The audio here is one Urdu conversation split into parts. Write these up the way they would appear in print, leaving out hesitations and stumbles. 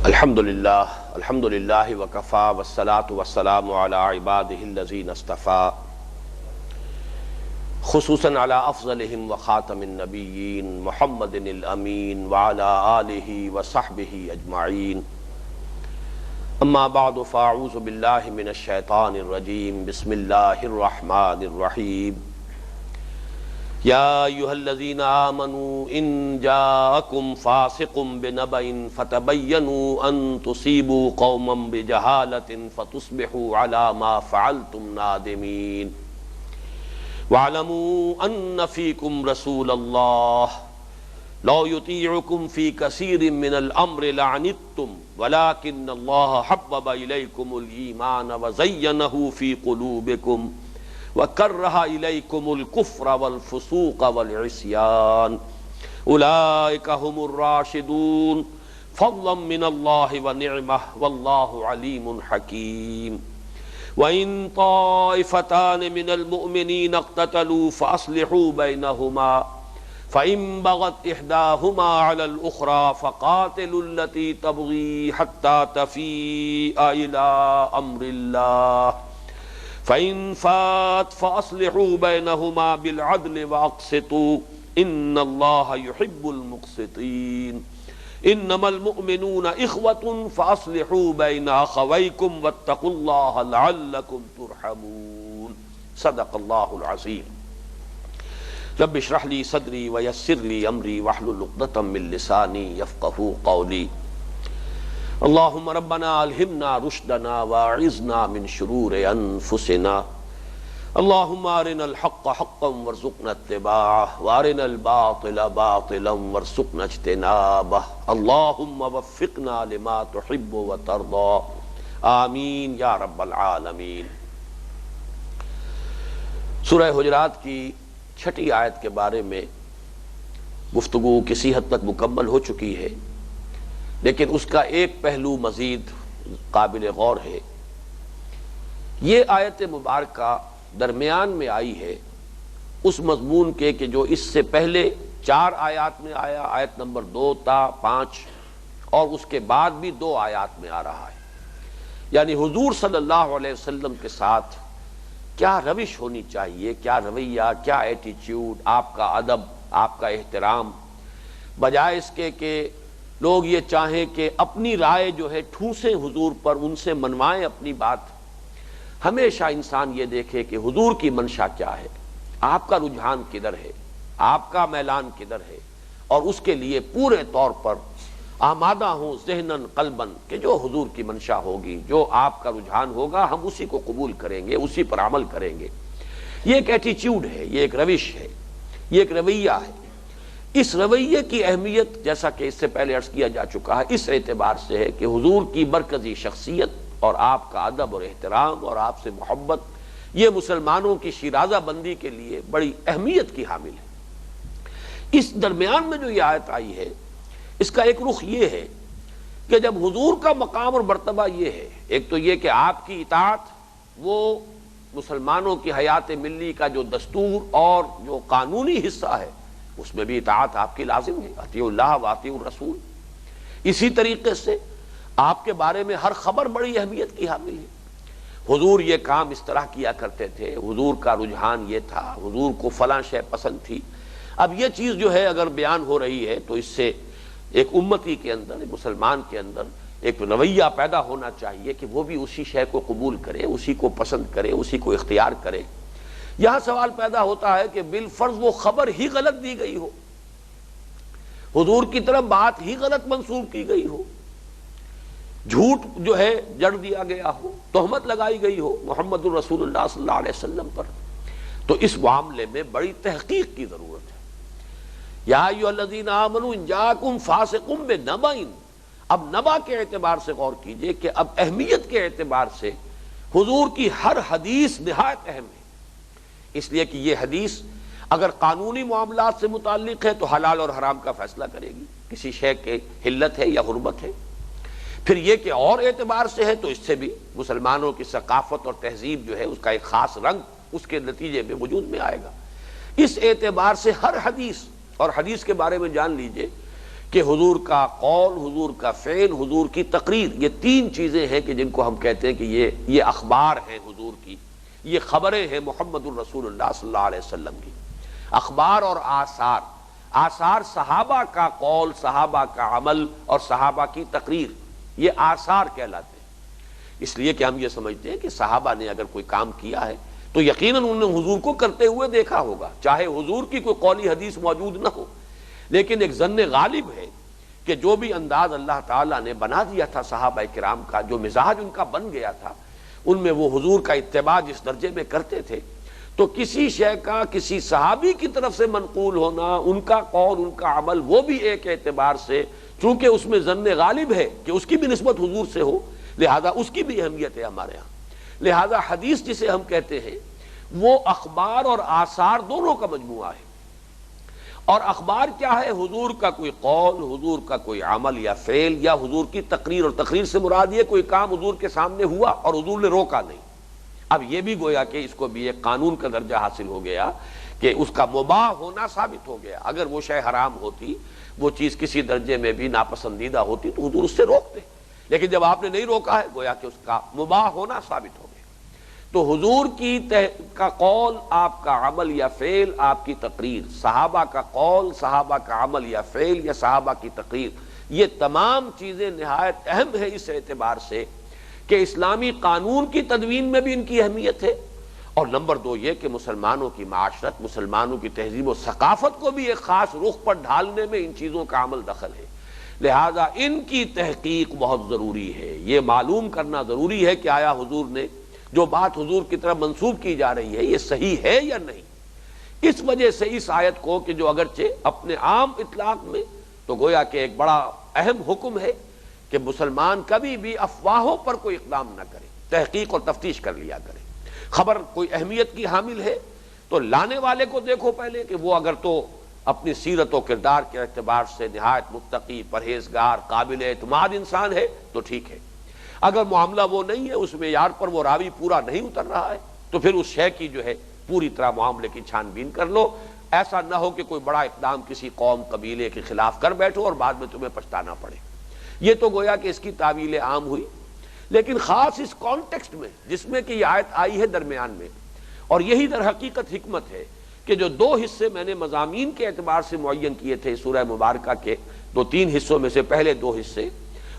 الحمدللہ وکفا والصلاة والسلام علی عبادہ الذین اصطفیٰ خصوصاً علی افضلہم وخاتم النبیین محمد الامین وعلی آلہ وصحبہ اجمعین اما بعد فاعوذ باللہ من الشیطان الرجیم بسم اللہ الرحمن الرحیم یا ایھا الذین آمنوا ان جاءکم فاسق بنبأ فتبینوا ان تصیبوا قوما بجہالۃ فتصبحوا علی ما فعلتم نادمین واعلموا ان فیکم رسول اللہ لو یطیعکم فی کثیر من الامر لعنتم ولکن اللہ حبب الیکم الایمان وزینہ فی قلوبکم وَكَرَّهَ إِلَيْكُمُ الْكُفْرَ وَالْفُسُوقَ وَالْعِصْيَانَ أُولَئِكَ هُمُ الرَّاشِدُونَ فَضْلًا مِّنَ اللَّهِ وَنِعْمَةً وَاللَّهُ عَلِيمٌ حَكِيمٌ وَإِن طَائِفَتَانِ مِنَ الْمُؤْمِنِينَ اقْتَتَلُوا فَأَصْلِحُوا بَيْنَهُمَا فَإِن بَغَتْ إِحْدَاهُمَا عَلَى الْأُخْرَى فَقَاتِلُوا الَّتِي تَبْغِي حَتَّى تَفِيءَ إِلَى أَمْرِ اللَّهِ فَإِن فَاتَتْ فَأَصْلِحُوا بَيْنَهُمَا بِالْعَدْلِ وَأَقْسِطُوا إِنَّ اللَّهَ يُحِبُّ الْمُقْسِطِينَ إِنَّمَا الْمُؤْمِنُونَ إِخْوَةٌ فَأَصْلِحُوا بَيْنَ أَخَوَيْكُمْ وَاتَّقُوا اللَّهَ لَعَلَّكُمْ تُرْحَمُونَ صدق اللہ العظیم۔ رب اشرح لي صدری ویسر لي امری واحلل عقدۃ من لسانی یفقہوا قولی۔ اللہم ربنا الہمنا رشدنا واعذنا من شرور انفسنا اللہم ارنا الحق حقا وارزقنا اتباعہ وارنا الباطل باطلا وارزقنا اجتنابہ اللہم وفقنا لما تحب وترضى آمین یا رب العالمین۔ سورہ حجرات کی چھٹی آیت کے بارے میں گفتگو کسی حد تک مکمل ہو چکی ہے، لیکن اس کا ایک پہلو مزید قابل غور ہے۔ یہ آیت مبارکہ درمیان میں آئی ہے اس مضمون کے کہ جو اس سے پہلے 4 آیات میں آیا، آیت نمبر 2 تا 5، اور اس کے بعد بھی 2 آیات میں آ رہا ہے۔ یعنی حضور صلی اللہ علیہ وسلم کے ساتھ کیا روش ہونی چاہیے، کیا رویہ، کیا ایٹیچیوڈ، آپ کا ادب، آپ کا احترام، بجائے اس کے کہ لوگ یہ چاہیں کہ اپنی رائے جو ہے ٹھونسیں حضور پر، ان سے منوائیں اپنی بات۔ ہمیشہ انسان یہ دیکھے کہ حضور کی منشا کیا ہے، آپ کا رجحان کدھر ہے، آپ کا میلان کدھر ہے، اور اس کے لیے پورے طور پر آمادہ ہوں ذہناً قلباً کہ جو حضور کی منشا ہوگی، جو آپ کا رجحان ہوگا، ہم اسی کو قبول کریں گے، اسی پر عمل کریں گے۔ یہ ایک ایٹیچیوڈ ہے، یہ ایک روش ہے، یہ ایک رویہ ہے۔ اس رویے کی اہمیت جیسا کہ اس سے پہلے عرض کیا جا چکا ہے، اس اعتبار سے ہے کہ حضور کی مرکزی شخصیت اور آپ کا ادب اور احترام اور آپ سے محبت یہ مسلمانوں کی شیرازہ بندی کے لیے بڑی اہمیت کی حامل ہے۔ اس درمیان میں جو یہ آیت آئی ہے، اس کا ایک رخ یہ ہے کہ جب حضور کا مقام اور مرتبہ یہ ہے، ایک تو یہ کہ آپ کی اطاعت وہ مسلمانوں کی حیات ملی کا جو دستور اور جو قانونی حصہ ہے، اس میں بھی اطاعت آپ کی لازم ہے، اطیعوا اللہ واطیعوا الرسول۔ اسی طریقے سے آپ کے بارے میں ہر خبر بڑی اہمیت کی حامل ہے۔ حضور یہ کام اس طرح کیا کرتے تھے، حضور کا رجحان یہ تھا، حضور کو فلاں شے پسند تھی۔ اب یہ چیز جو ہے اگر بیان ہو رہی ہے تو اس سے ایک امتی کے اندر، ایک مسلمان کے اندر ایک رویہ پیدا ہونا چاہیے کہ وہ بھی اسی شے کو قبول کرے، اسی کو پسند کرے، اسی کو اختیار کرے۔ یہاں سوال پیدا ہوتا ہے کہ بالفرض وہ خبر ہی غلط دی گئی ہو، حضور کی طرف بات ہی غلط منسوب کی گئی ہو، جھوٹ جو ہے جڑ دیا گیا ہو، تہمت لگائی گئی ہو محمد الرسول اللہ صلی اللہ علیہ وسلم پر، تو اس معاملے میں بڑی تحقیق کی ضرورت ہے۔ یا ایھا الذین آمنوا ان جاءکم فاسق بنبأ، اب نبا کے اعتبار سے غور کیجئے کہ اب اہمیت کے اعتبار سے حضور کی ہر حدیث نہایت اہم ہے، اس لیے کہ یہ حدیث اگر قانونی معاملات سے متعلق ہے تو حلال اور حرام کا فیصلہ کرے گی، کسی شے کے حلت ہے یا حرمت ہے۔ پھر یہ کہ اور اعتبار سے ہے تو اس سے بھی مسلمانوں کی ثقافت اور تہذیب جو ہے اس کا ایک خاص رنگ اس کے نتیجے میں وجود میں آئے گا۔ اس اعتبار سے ہر حدیث، اور حدیث کے بارے میں جان لیجئے کہ حضور کا قول، حضور کا فعل، حضور کی تقریر، یہ تین چیزیں ہیں کہ جن کو ہم کہتے ہیں کہ یہ اخبار ہیں حضور کی، یہ خبریں ہیں محمد الرسول اللہ صلی اللہ علیہ وسلم کی۔ اخبار اور آثار، آثار صحابہ کا قول، صحابہ کا عمل اور صحابہ کی تقریر، یہ آثار کہلاتے ہیں۔ اس لیے کہ ہم یہ سمجھتے ہیں کہ صحابہ نے اگر کوئی کام کیا ہے تو یقیناً انہوں نے حضور کو کرتے ہوئے دیکھا ہوگا، چاہے حضور کی کوئی قولی حدیث موجود نہ ہو، لیکن ایک ظن غالب ہے کہ جو بھی انداز اللہ تعالیٰ نے بنا دیا تھا صحابہ کرام کا، جو مزاج ان کا بن گیا تھا، ان میں وہ حضور کا اتباع جس درجے میں کرتے تھے، تو کسی شے کا کسی صحابی کی طرف سے منقول ہونا، ان کا قول، ان کا عمل، وہ بھی ایک اعتبار سے چونکہ اس میں ظن غالب ہے کہ اس کی بھی نسبت حضور سے ہو، لہذا اس کی بھی اہمیت ہے ہمارے ہاں۔ لہذا حدیث جسے ہم کہتے ہیں وہ اخبار اور آثار دونوں کا مجموعہ ہے۔ اور اخبار کیا ہے؟ حضور کا کوئی قول، حضور کا کوئی عمل یا فعل، یا حضور کی تقریر، اور تقریر سے مراد یہ کوئی کام حضور کے سامنے ہوا اور حضور نے روکا نہیں۔ اب یہ بھی گویا کہ اس کو بھی ایک قانون کا درجہ حاصل ہو گیا کہ اس کا مباح ہونا ثابت ہو گیا۔ اگر وہ شے حرام ہوتی، وہ چیز کسی درجے میں بھی ناپسندیدہ ہوتی تو حضور اس سے روکتے، لیکن جب آپ نے نہیں روکا ہے گویا کہ اس کا مباح ہونا ثابت ہو گیا۔ تو حضور کا قول، آپ کا عمل یا فعل، آپ کی تقریر، صحابہ کا قول، صحابہ کا عمل یا فعل یا صحابہ کی تقریر، یہ تمام چیزیں نہایت اہم ہے اس اعتبار سے کہ اسلامی قانون کی تدوین میں بھی ان کی اہمیت ہے، اور نمبر دو یہ کہ مسلمانوں کی معاشرت، مسلمانوں کی تہذیب و ثقافت کو بھی ایک خاص رخ پر ڈھالنے میں ان چیزوں کا عمل دخل ہے۔ لہذا ان کی تحقیق بہت ضروری ہے، یہ معلوم کرنا ضروری ہے کہ آیا حضور نے جو بات حضور کی طرف منسوب کی جا رہی ہے یہ صحیح ہے یا نہیں۔ اس وجہ سے اس آیت کو کہ جو اگرچہ اپنے عام اطلاق میں تو گویا کہ ایک بڑا اہم حکم ہے کہ مسلمان کبھی بھی افواہوں پر کوئی اقدام نہ کرے، تحقیق اور تفتیش کر لیا کرے۔ خبر کوئی اہمیت کی حامل ہے تو لانے والے کو دیکھو پہلے کہ وہ اگر تو اپنی سیرت و کردار کے اعتبار سے نہایت متقی، پرہیزگار، قابل اعتماد انسان ہے تو ٹھیک ہے۔ اگر معاملہ وہ نہیں ہے، اس معیار پر وہ راوی پورا نہیں اتر رہا ہے، تو پھر اس شے کی جو ہے پوری طرح معاملے کی چھان بین کر لو۔ ایسا نہ ہو کہ کوئی بڑا اقدام کسی قوم، قبیلے کے خلاف کر بیٹھو اور بعد میں تمہیں پچھتانا پڑے۔ یہ تو گویا کہ اس کی تعویل عام ہوئی، لیکن خاص اس کانٹیکسٹ میں جس میں کہ یہ آیت آئی ہے درمیان میں، اور یہی در حقیقت حکمت ہے کہ جو دو حصے میں نے مضامین کے اعتبار سے معین کیے تھے سورہ مبارکہ کے، دو تین حصوں میں سے پہلے دو حصے،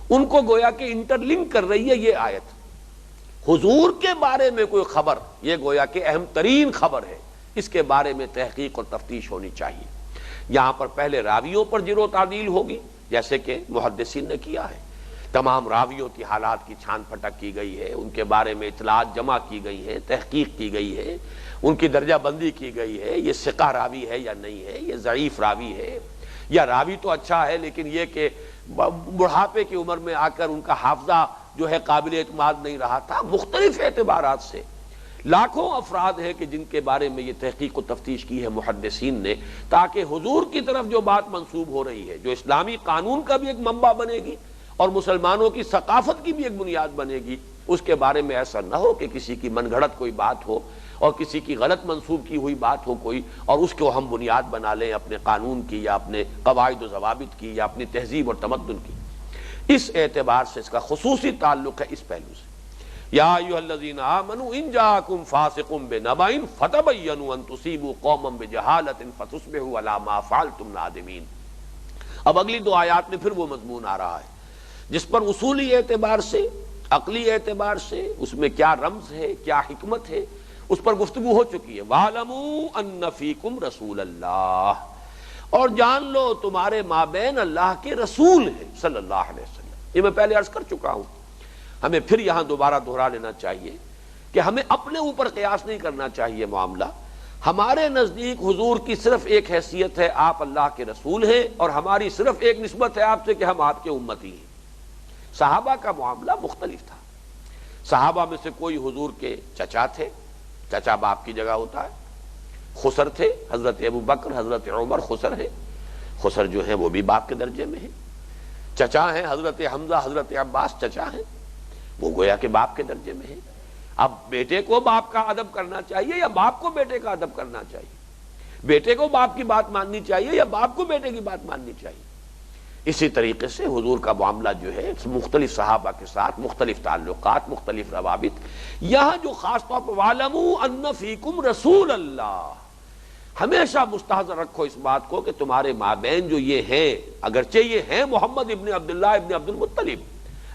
ان کو گویا کہ انٹرلنک کر رہی ہے یہ آیت۔ حضور کے بارے میں کوئی خبر، یہ گویا کہ اہم ترین خبر ہے، اس کے بارے میں تحقیق اور تفتیش ہونی چاہیے۔ یہاں پر پہلے راویوں پر جرح و تعدیل ہوگی، جیسے کہ محدثین نے کیا ہے، تمام راویوں کی حالات کی چھان پھٹک کی گئی ہے، ان کے بارے میں اطلاعات جمع کی گئی ہیں، تحقیق کی گئی ہے، ان کی درجہ بندی کی گئی ہے، یہ ثقہ راوی ہے یا نہیں ہے، یہ ضعیف راوی ہے، یا راوی تو اچھا ہے لیکن یہ کہ بڑھاپے کی عمر میں آ کر ان کا حافظہ جو ہے قابل اعتماد نہیں رہا تھا۔ مختلف اعتبارات سے لاکھوں افراد ہیں کہ جن کے بارے میں یہ تحقیق و تفتیش کی ہے محدثین نے، تاکہ حضور کی طرف جو بات منسوب ہو رہی ہے، جو اسلامی قانون کا بھی ایک منبع بنے گی اور مسلمانوں کی ثقافت کی بھی ایک بنیاد بنے گی، اس کے بارے میں ایسا نہ ہو کہ کسی کی من گھڑت کوئی بات ہو اور کسی کی غلط منسوب کی ہوئی بات ہو کوئی، اور اس کو ہم بنیاد بنا لیں اپنے قانون کی یا اپنے قواعد و ضوابط کی یا اپنی تہذیب اور تمدن کی۔ اس اعتبار سے اس کا خصوصی تعلق ہے اس پہلو سے۔ یا ایھا الذین آمنوا ان جاءکم فاسق بنبأ فتبینوا ان تصیبوا قوما بجہالۃ فتصبحوا علی ما فعلتم نادمین۔ اب اگلی دو آیات میں پھر وہ مضمون آ رہا ہے جس پر اصولی اعتبار سے، عقلی اعتبار سے اس میں کیا رمز ہے، کیا حکمت ہے، اس پر گفتگو ہو چکی ہے۔ وَاعْلَمُوا أَنَّ فِيكُمْ رَسُولَ اللَّهِ، اور جان لو تمہارے مابین اللہ کے رسول ہیں صلی اللہ علیہ وسلم۔ یہ میں پہلے عرض کر چکا ہوں، ہمیں پھر یہاں دوبارہ دہرا لینا چاہیے کہ ہمیں اپنے اوپر قیاس نہیں کرنا چاہیے معاملہ۔ ہمارے نزدیک حضور کی صرف ایک حیثیت ہے، آپ اللہ کے رسول ہیں، اور ہماری صرف ایک نسبت ہے آپ سے کہ ہم آپ کے امتی ہیں۔ صحابہ کا معاملہ مختلف تھا۔ صحابہ میں سے کوئی حضور کے چچا تھے، چچا باپ کی جگہ ہوتا ہے، خسر تھے، حضرت ابو بکر، حضرت عمر خسر ہے، خسر جو ہے وہ بھی باپ کے درجے میں ہے۔ چچا ہیں حضرت حمزہ، حضرت عباس چچا ہیں، وہ گویا کہ باپ کے درجے میں ہے۔ اب بیٹے کو باپ کا ادب کرنا چاہیے یا باپ کو بیٹے کا ادب کرنا چاہیے؟ بیٹے کو باپ کی بات ماننی چاہیے یا باپ کو بیٹے کی بات ماننی چاہیے؟ اسی طریقے سے حضور کا معاملہ جو ہے مختلف صحابہ کے ساتھ مختلف تعلقات، مختلف روابط، یہاں جو خاص طور پر وَاعْلَمُوا أَنَّ فِيكُمْ رَسُولَ اللَّهِ، ہمیشہ مستحضر رکھو اس بات کو کہ تمہارے مابین جو یہ ہیں، اگرچہ یہ ہیں محمد ابن عبداللہ ابن عبد المطلب،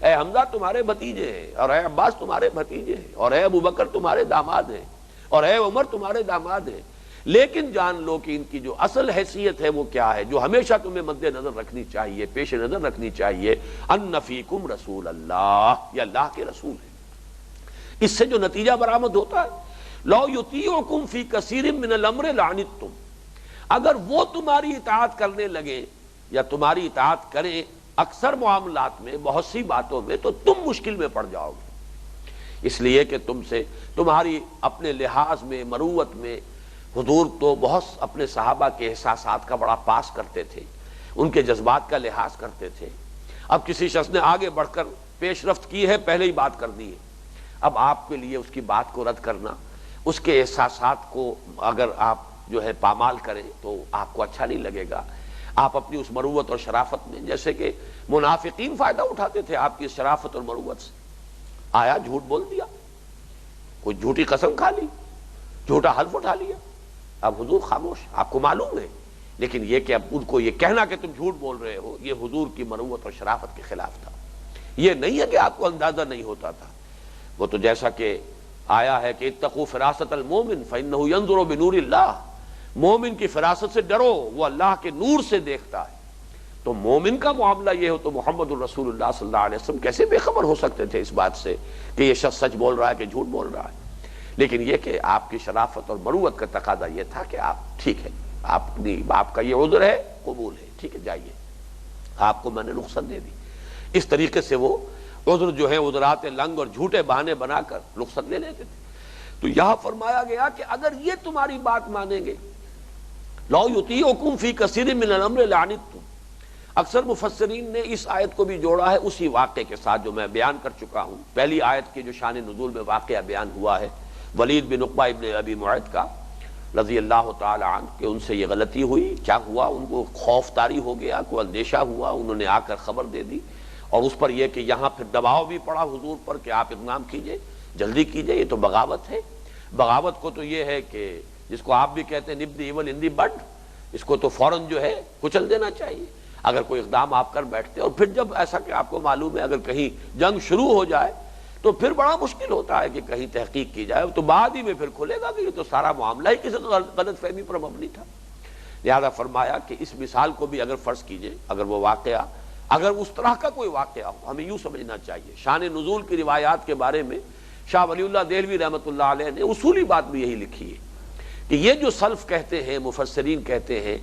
اے حمزہ تمہارے بھتیجے ہیں، اور اے عباس تمہارے بھتیجے ہیں، اور اے ابوبکر تمہارے داماد ہیں، اور اے عمر تمہارے داماد ہیں، لیکن جان لو کہ ان کی جو اصل حیثیت ہے وہ کیا ہے، جو ہمیشہ تمہیں مد نظر رکھنی چاہیے، پیش نظر رکھنی چاہیے، ان فیکم رسول اللہ، یہ اللہ کے رسول ہے۔ اس سے جو نتیجہ برآمد ہوتا ہے، لو یطیعکم فی کثیر من الامر لعنتم، اگر وہ تمہاری اطاعت کرنے لگے یا تمہاری اطاعت کریں اکثر معاملات میں، بہت سی باتوں میں، تو تم مشکل میں پڑ جاؤ گے، اس لیے کہ تم سے تمہاری اپنے لحاظ میں، مروت میں، حضور تو بہت اپنے صحابہ کے احساسات کا بڑا پاس کرتے تھے، ان کے جذبات کا لحاظ کرتے تھے۔ اب کسی شخص نے آگے بڑھ کر پیش رفت کی ہے، پہلے ہی بات کر دی ہے، اب آپ کے لیے اس کی بات کو رد کرنا، اس کے احساسات کو اگر آپ جو ہے پامال کریں تو آپ کو اچھا نہیں لگے گا۔ آپ اپنی اس مروت اور شرافت میں، جیسے کہ منافقین فائدہ اٹھاتے تھے آپ کی شرافت اور مروت سے، آیا جھوٹ بول دیا، کوئی جھوٹی قسم کھا لی، جھوٹا حلف اٹھا لیا، اب حضور خاموش، آپ کو معلوم ہے، لیکن یہ کہ اب ان کو یہ کہنا کہ تم جھوٹ بول رہے ہو، یہ حضور کی مروت اور شرافت کے خلاف تھا۔ یہ نہیں ہے کہ آپ کو اندازہ نہیں ہوتا تھا، وہ تو جیسا کہ آیا ہے کہ اتقوا فراست المومن فإنہ ينظر بنور اللہ، مومن کی فراست سے ڈرو، وہ اللہ کے نور سے دیکھتا ہے۔ تو مومن کا معاملہ یہ ہو تو محمد الرسول اللہ صلی اللہ علیہ وسلم کیسے بے خبر ہو سکتے تھے اس بات سے کہ یہ شخص سچ بول رہا ہے کہ جھوٹ بول رہا ہے؟ لیکن یہ کہ آپ کی شرافت اور مروت کا تقاضا یہ تھا کہ آپ ٹھیک ہے، آپ کا یہ عذر ہے، قبول ہے، ٹھیک ہے جائیے، آپ کو میں نے رخصت دے دی۔ اس طریقے سے وہ عذر جو ہے، عذرات لنگ اور جھوٹے بہانے بنا کر رخصت لے لیتے تھے۔ تو یہاں فرمایا گیا کہ اگر یہ تمہاری بات مانیں گے، لو یطیعکم فی کثیر من الامر لعنتم، اکثر مفسرین نے اس آیت کو بھی جوڑا ہے اسی واقعے کے ساتھ جو میں بیان کر چکا ہوں، پہلی آیت کے جو شان نزول میں واقعہ بیان ہوا ہے ولید بن عقبہ ابن ابی معیط کا رضی اللہ تعالی عنہ، کہ ان سے یہ غلطی ہوئی، کیا ہوا، ان کو خوف طاری ہو گیا، کوئی اندیشہ ہوا، انہوں نے آ کر خبر دے دی، اور اس پر یہ کہ یہاں پھر دباؤ بھی پڑا حضور پر کہ آپ اقدام کیجئے، جلدی کیجئے، یہ تو بغاوت ہے۔ بغاوت کو تو یہ ہے کہ جس کو آپ بھی کہتے ہیں نب دی ایول ان دی بڈ، اس کو تو فوراً جو ہے کچل دینا چاہیے اگر کوئی اقدام آپ کر بیٹھتے، اور پھر جب ایسا کہ آپ کو معلوم ہے اگر کہیں جنگ شروع ہو جائے تو پھر بڑا مشکل ہوتا ہے کہ کہیں تحقیق کی جائے، تو بعد ہی میں پھر کھلے گا کہ یہ تو سارا معاملہ ہی کسی غلط فہمی پر مبنی تھا۔ لہذا فرمایا کہ اس مثال کو بھی اگر فرض کیجئے، اگر وہ واقعہ، اگر اس طرح کا کوئی واقعہ ہو، ہمیں یوں سمجھنا چاہیے۔ شان نزول کی روایات کے بارے میں شاہ ولی اللہ دہلوی رحمۃ اللہ علیہ نے اصولی بات بھی یہی لکھی ہے کہ یہ جو سلف کہتے ہیں، مفسرین کہتے ہیں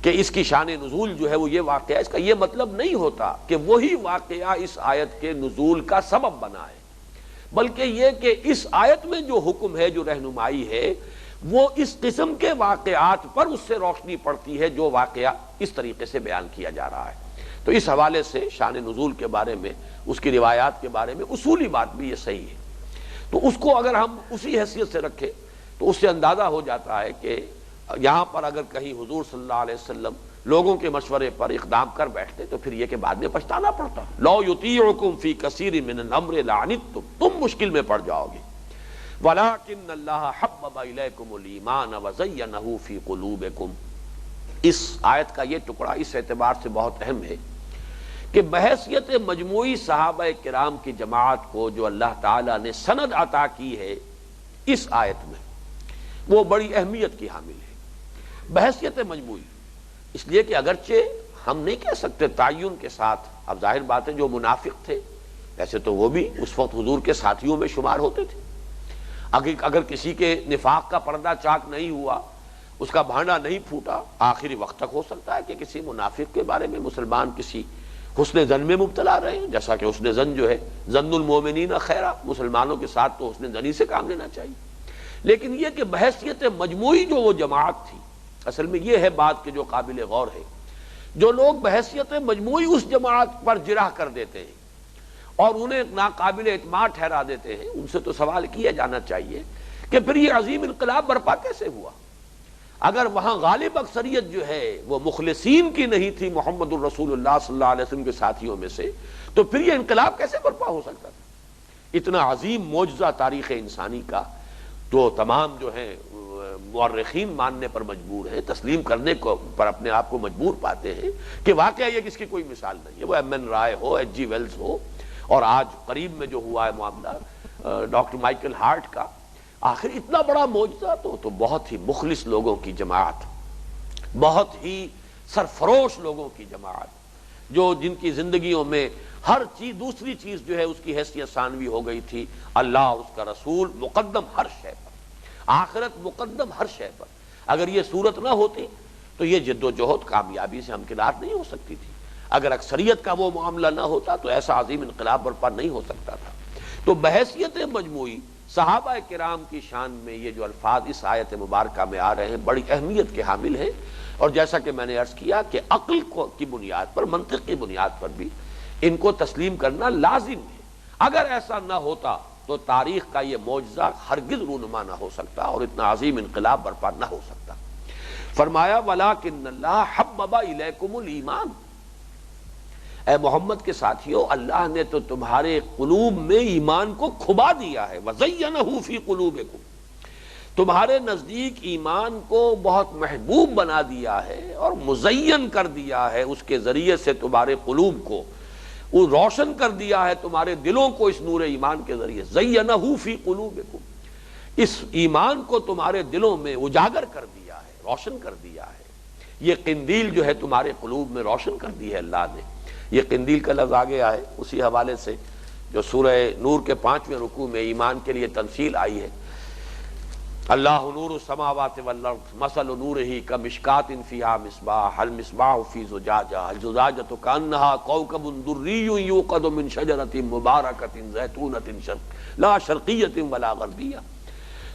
کہ اس کی شان نزول جو ہے وہ یہ واقعہ، اس کا یہ مطلب نہیں ہوتا کہ وہی واقعہ اس آیت کے نزول کا سبب بنا ہے، بلکہ یہ کہ اس آیت میں جو حکم ہے، جو رہنمائی ہے، وہ اس قسم کے واقعات پر اس سے روشنی پڑتی ہے جو واقعہ اس طریقے سے بیان کیا جا رہا ہے۔ تو اس حوالے سے شان نزول کے بارے میں، اس کی روایات کے بارے میں اصولی بات بھی یہ صحیح ہے۔ تو اس کو اگر ہم اسی حیثیت سے رکھیں تو اس سے اندازہ ہو جاتا ہے کہ یہاں پر اگر کہیں حضور صلی اللہ علیہ وسلم لوگوں کے مشورے پر اقدام کر بیٹھتے تو پھر یہ کہ بعد میں پچھتانا پڑتا، لو یطیعکم فی کثیر من الامر لعنتم، تم مشکل میں پڑ جاؤ گے، ولکن اللہ حبب الیکم الایمان وزینہ فی قلوبکم۔ اس آیت کا یہ ٹکڑا اس اعتبار سے بہت اہم ہے کہ بحیثیت مجموعی صحابہ کرام کی جماعت کو جو اللہ تعالیٰ نے سند عطا کی ہے اس آیت میں، وہ بڑی اہمیت کی حامل ہے، بحیثیت مجموعی۔ اس لیے کہ اگرچہ ہم نہیں کہہ سکتے تعین کے ساتھ، اب ظاہر بات ہے جو منافق تھے ویسے تو وہ بھی اس وقت حضور کے ساتھیوں میں شمار ہوتے تھے، اگر کسی کے نفاق کا پردہ چاک نہیں ہوا، اس کا بھانڈا نہیں پھوٹا، آخری وقت تک ہو سکتا ہے کہ کسی منافق کے بارے میں مسلمان کسی حسن ظن میں مبتلا رہے ہیں، جیسا کہ حسن ظن جو ہے ظن المومنین خیرا، مسلمانوں کے ساتھ تو حسن ظنی سے کام لینا چاہیے۔ لیکن یہ کہ بحیثیت مجموعی جو وہ جماعت تھی، اصل میں یہ ہے بات کہ جو قابل غور ہے، جو لوگ بحیثیت مجموعی اس جماعت پر جرح کر دیتے ہیں اور انہیں ناقابل اعتماد ٹھہرا دیتے ہیں، ان سے تو سوال کیا جانا چاہیے کہ پھر یہ عظیم انقلاب برپا کیسے ہوا؟ اگر وہاں غالب اکثریت جو ہے وہ مخلصین کی نہیں تھی محمد الرسول اللہ صلی اللہ علیہ وسلم کے ساتھیوں میں سے، تو پھر یہ انقلاب کیسے برپا ہو سکتا تھا؟ اتنا عظیم معجزہ تاریخ انسانی کا تو تمام جو ہیں مورخین ماننے پر مجبور ہیں، تسلیم کرنے کو پر اپنے آپ کو مجبور پاتے ہیں کہ واقعہ یہ اس کی کوئی مثال نہیں ہے، وہ ایم این رائے ہو، ایچ جی ویلز ہو، اور آج قریب میں جو ہوا ہے معاملہ ڈاکٹر مائیکل ہارٹ کا، آخر اتنا بڑا معجزہ تو بہت ہی مخلص لوگوں کی جماعت، بہت ہی سرفروش لوگوں کی جماعت، جو جن کی زندگیوں میں ہر چیز، دوسری چیز جو ہے اس کی حیثیت ثانوی ہو گئی تھی، اللہ اور اس کا رسول مقدم ہر شے پر، آخرت مقدم ہر شے پر۔ اگر یہ صورت نہ ہوتی تو یہ جد و جہد کامیابی سے ہمکنار نہیں ہو سکتی تھی، اگر اکثریت کا وہ معاملہ نہ ہوتا تو ایسا عظیم انقلاب برپا نہیں ہو سکتا تھا۔ تو بحیثیت مجموعی صحابہ کرام کی شان میں یہ جو الفاظ اس آیت مبارکہ میں آ رہے ہیں بڑی اہمیت کے حامل ہیں، اور جیسا کہ میں نے عرض کیا کہ عقل کی بنیاد پر، منطق کی بنیاد پر بھی ان کو تسلیم کرنا لازم ہے۔ اگر ایسا نہ ہوتا تو تاریخ کا یہ معجزہ ہرگز رونما نہ ہو سکتا اور اتنا عظیم انقلاب برپا نہ ہو سکتا۔ فرمایا وَلَٰكِنَّ اللَّهَ حَبَّبَ إِلَيْكُمُ الْإِيمَانَ، اے محمد کے ساتھیوں، اللہ نے تو تمہارے قلوب میں ایمان کو کھبا دیا ہے، وَزَيَّنَهُ فِي قُلُوبِكُمْ، تمہارے نزدیک ایمان کو بہت محبوب بنا دیا ہے اور مزین کر دیا ہے، اس کے ذریعے سے تمہارے قلوب کو وہ روشن کر دیا ہے، تمہارے دلوں کو اس نور ایمان کے ذریعے، زینہ فی قلوبکم، اس ایمان کو تمہارے دلوں میں اجاگر کر دیا ہے، روشن کر دیا ہے۔ یہ قندیل جو ہے تمہارے قلوب میں روشن کر دی ہے اللہ نے۔ یہ قندیل کا لفظ آگے آئے اسی حوالے سے جو سورہ نور کے 5ویں رکوع میں ایمان کے لیے تمثیل آئی ہے، اللہ نور السماوات والارض مثل نورہ کمشکاۃ فیہا مصباح المصباح فی زجاجہ الزجاجۃ کأنہا کوکب دری یوقد من شجرۃ مبارکۃ زیتونۃ لا شرقیۃ ولا غربیہ۔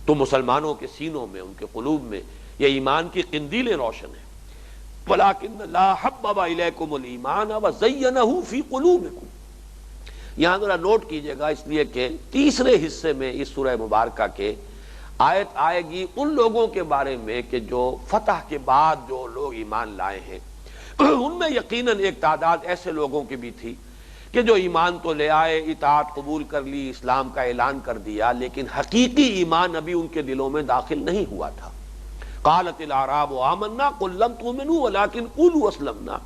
تو مسلمانوں کے سینوں میں، ان کے قلوب میں یہ ایمان کی قندیلیں روشن ہیں۔ وَلَٰكِنَّ اللَّهَ حَبَّبَ إِلَيْكُمُ الْإِيمَانَ وَزَيَّنَهُ فِي قُلُوبِكُمْ۔ یہاں ذرا نوٹ کیجئے گا، اس لیے کہ تیسرے حصے میں اس سورہ مبارکہ کے آیت آئے گی ان لوگوں کے بارے میں کہ جو فتح کے بعد جو لوگ ایمان لائے ہیں، ان میں یقیناً ایک تعداد ایسے لوگوں کی بھی تھی کہ جو ایمان تو لے آئے، اطاعت قبول کر لی، اسلام کا اعلان کر دیا، لیکن حقیقی ایمان ابھی ان کے دلوں میں داخل نہیں ہوا تھا۔ قالت الاعراب آمنا قل لم تؤمنوا ولكن قولوا اسلمنا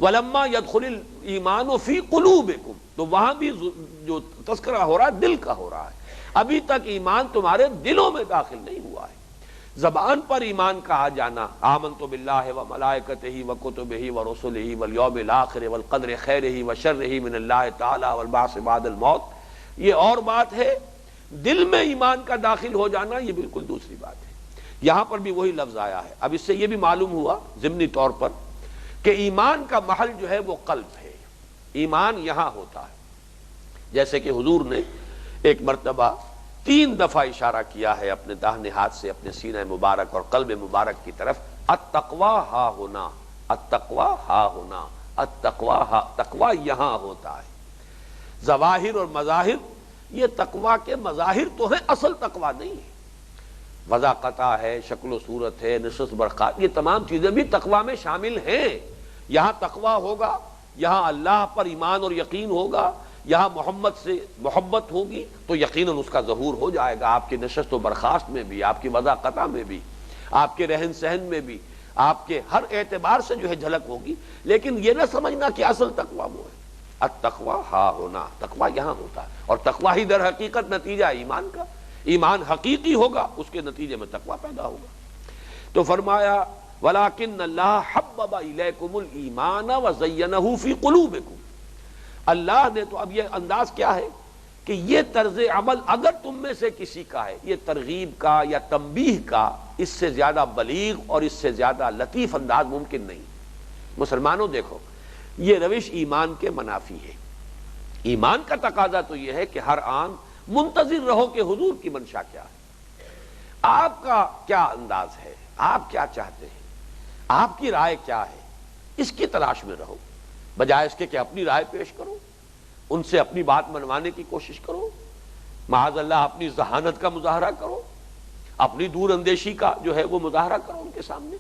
ولما يدخل الايمان في قلوبكم۔ تو وہاں بھی جو تذکرہ ہو رہا ہے دل کا ہو رہا ہے، ابھی تک ایمان تمہارے دلوں میں داخل نہیں ہوا ہے۔ زبان پر ایمان کہا جانا، آمنت باللہ وملائکتہ وکتبہ ورسلہ والیوم الآخر والقدر خیرہ وشرہ من اللہ تعالی والبعث بعد الموت، یہ اور بات ہے۔ دل میں ایمان کا داخل ہو جانا یہ بالکل دوسری بات ہے۔ یہاں پر بھی وہی لفظ آیا ہے۔ اب اس سے یہ بھی معلوم ہوا ضمنی طور پر کہ ایمان کا محل جو ہے وہ قلب ہے، ایمان یہاں ہوتا ہے۔ جیسے کہ حضور نے ایک مرتبہ 3 دفعہ اشارہ کیا ہے اپنے داہنے ہاتھ سے اپنے سینہ مبارک اور قلب مبارک کی طرف، التقوی ہا ہونا، التقوی ہا ہونا، التقوی ہا، تقوی یہاں ہوتا ہے۔ ظواہر اور مظاہر یہ تقوی کے مظاہر تو ہیں، اصل تقوی نہیں ہے۔ وضاقتہ ہے، شکل و صورت ہے، نشست برخاست، یہ تمام چیزیں بھی تقوی میں شامل ہیں۔ یہاں تقوی ہوگا، یہاں اللہ پر ایمان اور یقین ہوگا، یہاں محمد سے محبت ہوگی تو یقیناً اس کا ظہور ہو جائے گا آپ کی نشست و برخاست میں بھی، آپ کی وضاقتہ میں بھی، آپ کے رہن سہن میں بھی، آپ کے ہر اعتبار سے جو ہے جھلک ہوگی۔ لیکن یہ نہ سمجھنا کہ اصل تقوی وہ ہے۔ التقوی ہا ہونا، تقوی یہاں ہوتا ہے، اور تقوی ہی در حقیقت نتیجہ ایمان کا۔ ایمان حقیقی ہوگا، اس کے نتیجے میں تقوی پیدا ہوگا۔ تو فرمایا وَلَٰكِنَّ اللَّهَ حَبَّبَ إِلَيْكُمُ الْإِيمَانَ وَزَيَّنَهُ فِي قُلُوبِكُمْ۔ اللہ نے تو اب یہ انداز کیا ہے کہ یہ طرز عمل اگر تم میں سے کسی کا ہے، یہ ترغیب کا یا تنبیہ کا اس سے زیادہ بلیغ اور اس سے زیادہ لطیف انداز ممکن نہیں۔ مسلمانوں دیکھو، یہ روش ایمان کے منافی ہے۔ ایمان کا تقاضا تو یہ ہے کہ ہر آن منتظر رہو کہ حضور کی منشا کیا ہے، آپ کا کیا انداز ہے، آپ کیا چاہتے ہیں، آپ کی رائے کیا ہے، اس کی تلاش میں رہو، بجائے اس کے کہ اپنی رائے پیش کرو، ان سے اپنی بات منوانے کی کوشش کرو، معاذ اللہ اپنی ذہانت کا مظاہرہ کرو، اپنی دور اندیشی کا جو ہے وہ مظاہرہ کرو ان کے سامنے۔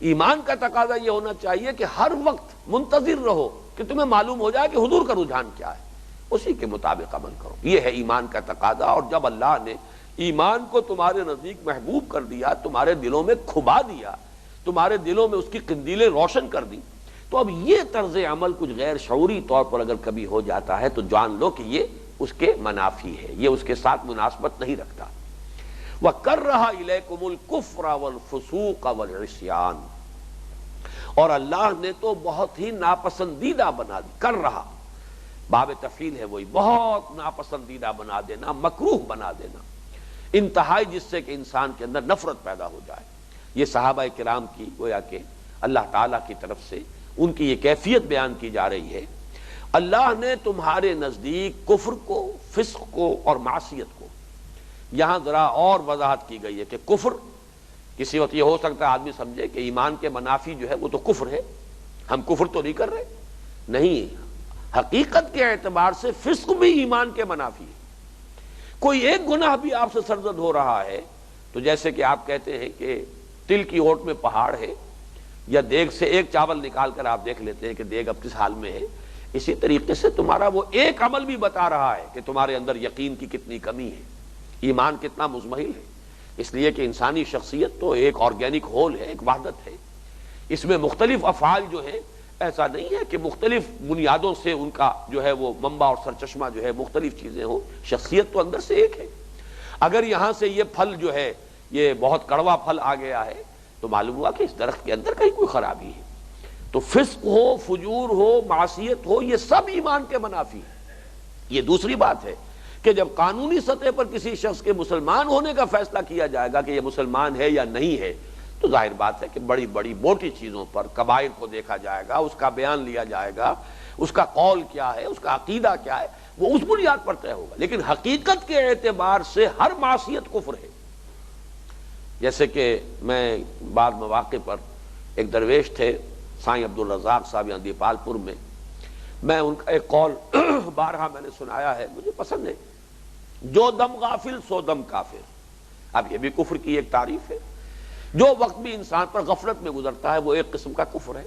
ایمان کا تقاضا یہ ہونا چاہیے کہ ہر وقت منتظر رہو کہ تمہیں معلوم ہو جائے کہ حضور کا رجحان کیا ہے، اسی کے مطابق عمل کرو۔ یہ ہے ایمان کا تقاضا۔ اور جب اللہ نے ایمان کو تمہارے نزدیک محبوب کر دیا، تمہارے دلوں میں کھبا دیا، تمہارے دلوں میں اس کی قندیلیں روشن کر دی، تو اب یہ طرز عمل کچھ غیر شعوری طور پر اگر کبھی ہو جاتا ہے تو جان لو کہ یہ اس کے منافی ہے، یہ اس کے ساتھ مناسبت نہیں رکھتا۔ وَكَرَّهَ إِلَيْكُمُ الْكُفْرَ وَالْفُسُوقَ وَالْعِصْيَانَ، اور اللہ نے تو بہت ہی ناپسندیدہ بنا دی، کر رہا باب تفعیل ہے وہی، بہت ناپسندیدہ بنا دینا، مکروہ بنا دینا، انتہائی جس سے کہ انسان کے اندر نفرت پیدا ہو جائے۔ یہ صحابہ کرام کی گویا کہ اللہ تعالیٰ کی طرف سے ان کی یہ کیفیت بیان کی جا رہی ہے۔ اللہ نے تمہارے نزدیک کفر کو، فسق کو اور معصیت کو، یہاں ذرا اور وضاحت کی گئی ہے کہ کفر، کسی وقت یہ ہو سکتا ہے آدمی سمجھے کہ ایمان کے منافی جو ہے وہ تو کفر ہے، ہم کفر تو نہیں کر رہے، نہیں، حقیقت کے اعتبار سے فسق بھی ایمان کے منافی ہے۔ کوئی ایک گناہ بھی آپ سے سرزد ہو رہا ہے تو جیسے کہ آپ کہتے ہیں کہ تل کی اوٹ میں پہاڑ ہے، یا دیگ سے ایک چاول نکال کر آپ دیکھ لیتے ہیں کہ دیگ اب کس حال میں ہے، اسی طریقے سے تمہارا وہ ایک عمل بھی بتا رہا ہے کہ تمہارے اندر یقین کی کتنی کمی ہے، ایمان کتنا مزمحل ہے۔ اس لیے کہ انسانی شخصیت تو ایک آرگینک ہول ہے، ایک وحدت ہے، اس میں مختلف افعال جو ہیں، ایسا نہیں ہے کہ مختلف بنیادوں سے ان کا جو ہے وہ منبع اور سرچشمہ جو ہے مختلف چیزیں ہوں، شخصیت تو اندر سے ایک ہے۔ اگر یہاں سے یہ پھل جو ہے یہ بہت کڑوا پھل آ گیا ہے تو معلوم ہوا کہ اس درخت کے اندر کہیں کوئی خرابی ہے۔ تو فسق ہو، فجور ہو، معصیت ہو، یہ سب ایمان کے منافی ہے۔ یہ دوسری بات ہے کہ جب قانونی سطح پر کسی شخص کے مسلمان ہونے کا فیصلہ کیا جائے گا کہ یہ مسلمان ہے یا نہیں ہے، تو ظاہر بات ہے کہ بڑی بڑی موٹی چیزوں پر، کبائر کو دیکھا جائے گا، اس کا بیان لیا جائے گا، اس کا قول کیا ہے، اس کا عقیدہ کیا ہے، وہ اس بنیاد پر طے ہوگا۔ لیکن حقیقت کے اعتبار سے ہر معصیت کفر ہے۔ جیسے کہ میں بعض مواقع پر ایک درویش تھے سائیں عبدالرزاق صاحب یہاں دیپال پور میں ان کا ایک قول بارہا میں نے سنایا ہے، مجھے پسند ہے، جو دم غافل سو دم کافر۔ اب یہ بھی کفر کی ایک تعریف ہے۔ جو وقت بھی انسان پر غفلت میں گزرتا ہے وہ ایک قسم کا کفر ہے۔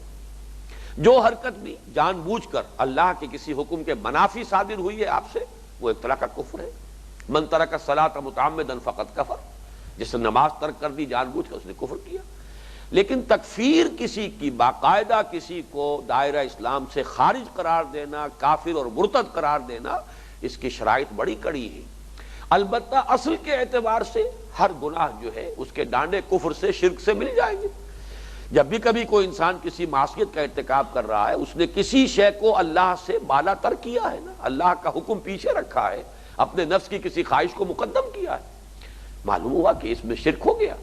جو حرکت بھی جان بوجھ کر اللہ کے کسی حکم کے منافی صادر ہوئی ہے آپ سے، وہ ایک طرح کا کفر ہے۔ من ترک الصلاۃ متعمدا فقد کفر، جس نے نماز ترک کر دی جان بوجھ کر، اس نے کفر کیا۔ لیکن تکفیر کسی کی، باقاعدہ کسی کو دائرہ اسلام سے خارج قرار دینا، کافر اور مرتد قرار دینا، اس کی شرائط بڑی کڑی ہے۔ البتہ اصل کے اعتبار سے ہر گناہ جو ہے اس کے ڈانڈے کفر سے، شرک سے مل جائیں گے۔ جب بھی کبھی کوئی انسان کسی معصیت کا ارتکاب کر رہا ہے، اس نے کسی شے کو اللہ سے بالا تر کیا ہے نا، اللہ کا حکم پیچھے رکھا ہے، اپنے نفس کی کسی خواہش کو مقدم کیا ہے، معلوم ہوا کہ اس میں شرک ہو گیا۔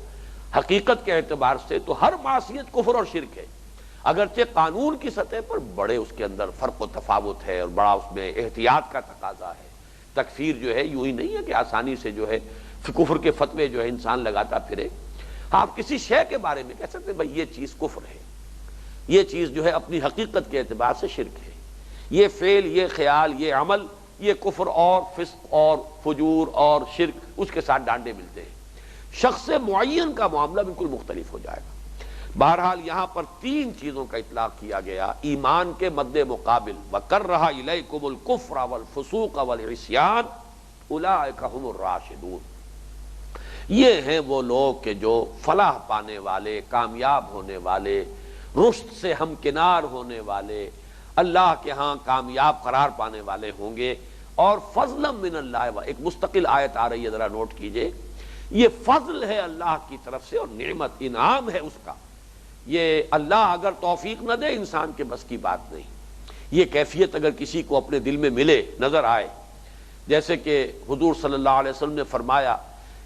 حقیقت کے اعتبار سے تو ہر معصیت کفر اور شرک ہے، اگرچہ قانون کی سطح پر بڑے اس کے اندر فرق و تفاوت ہے اور بڑا اس میں احتیاط کا تقاضا ہے۔ تکفیر جو ہے یوں ہی نہیں ہے کہ آسانی سے جو ہے کفر کے فتوے جو ہے انسان لگاتا پھرے۔ آپ کسی شے کے بارے میں کہہ سکتے ہیں بھائی یہ چیز کفر ہے، یہ چیز جو ہے اپنی حقیقت کے اعتبار سے شرک ہے، یہ فعل، یہ خیال، یہ عمل، یہ کفر اور فسق اور فجور اور شرک، اس کے ساتھ ڈانڈے ملتے ہیں۔ شخص معین کا معاملہ بالکل مختلف ہو جائے گا۔ بہرحال یہاں پر تین چیزوں کا اطلاق کیا گیا ایمان کے مد مقابل، وَكَرَّهَ إِلَيْكُمُ الْكُفْرَ وَالْفُسُوقَ وَالْعِصْيَانَ أُولَٰئِكَ هُمُ الرَّاشِدُونَ۔ یہ ہیں وہ لوگ کہ جو فلاح پانے والے، کامیاب ہونے والے، رشد سے ہمکنار ہونے والے، اللہ کے ہاں کامیاب قرار پانے والے ہوں گے۔ اور فضلا من اللہ، ایک مستقل آیت آ رہی ہے، ذرا نوٹ کیجئے، یہ فضل ہے اللہ کی طرف سے اور نعمت، انعام ہے اس کا۔ یہ اللہ اگر توفیق نہ دے انسان کے بس کی بات نہیں۔ یہ کیفیت اگر کسی کو اپنے دل میں ملے، نظر آئے، جیسے کہ حضور صلی اللہ علیہ وسلم نے فرمایا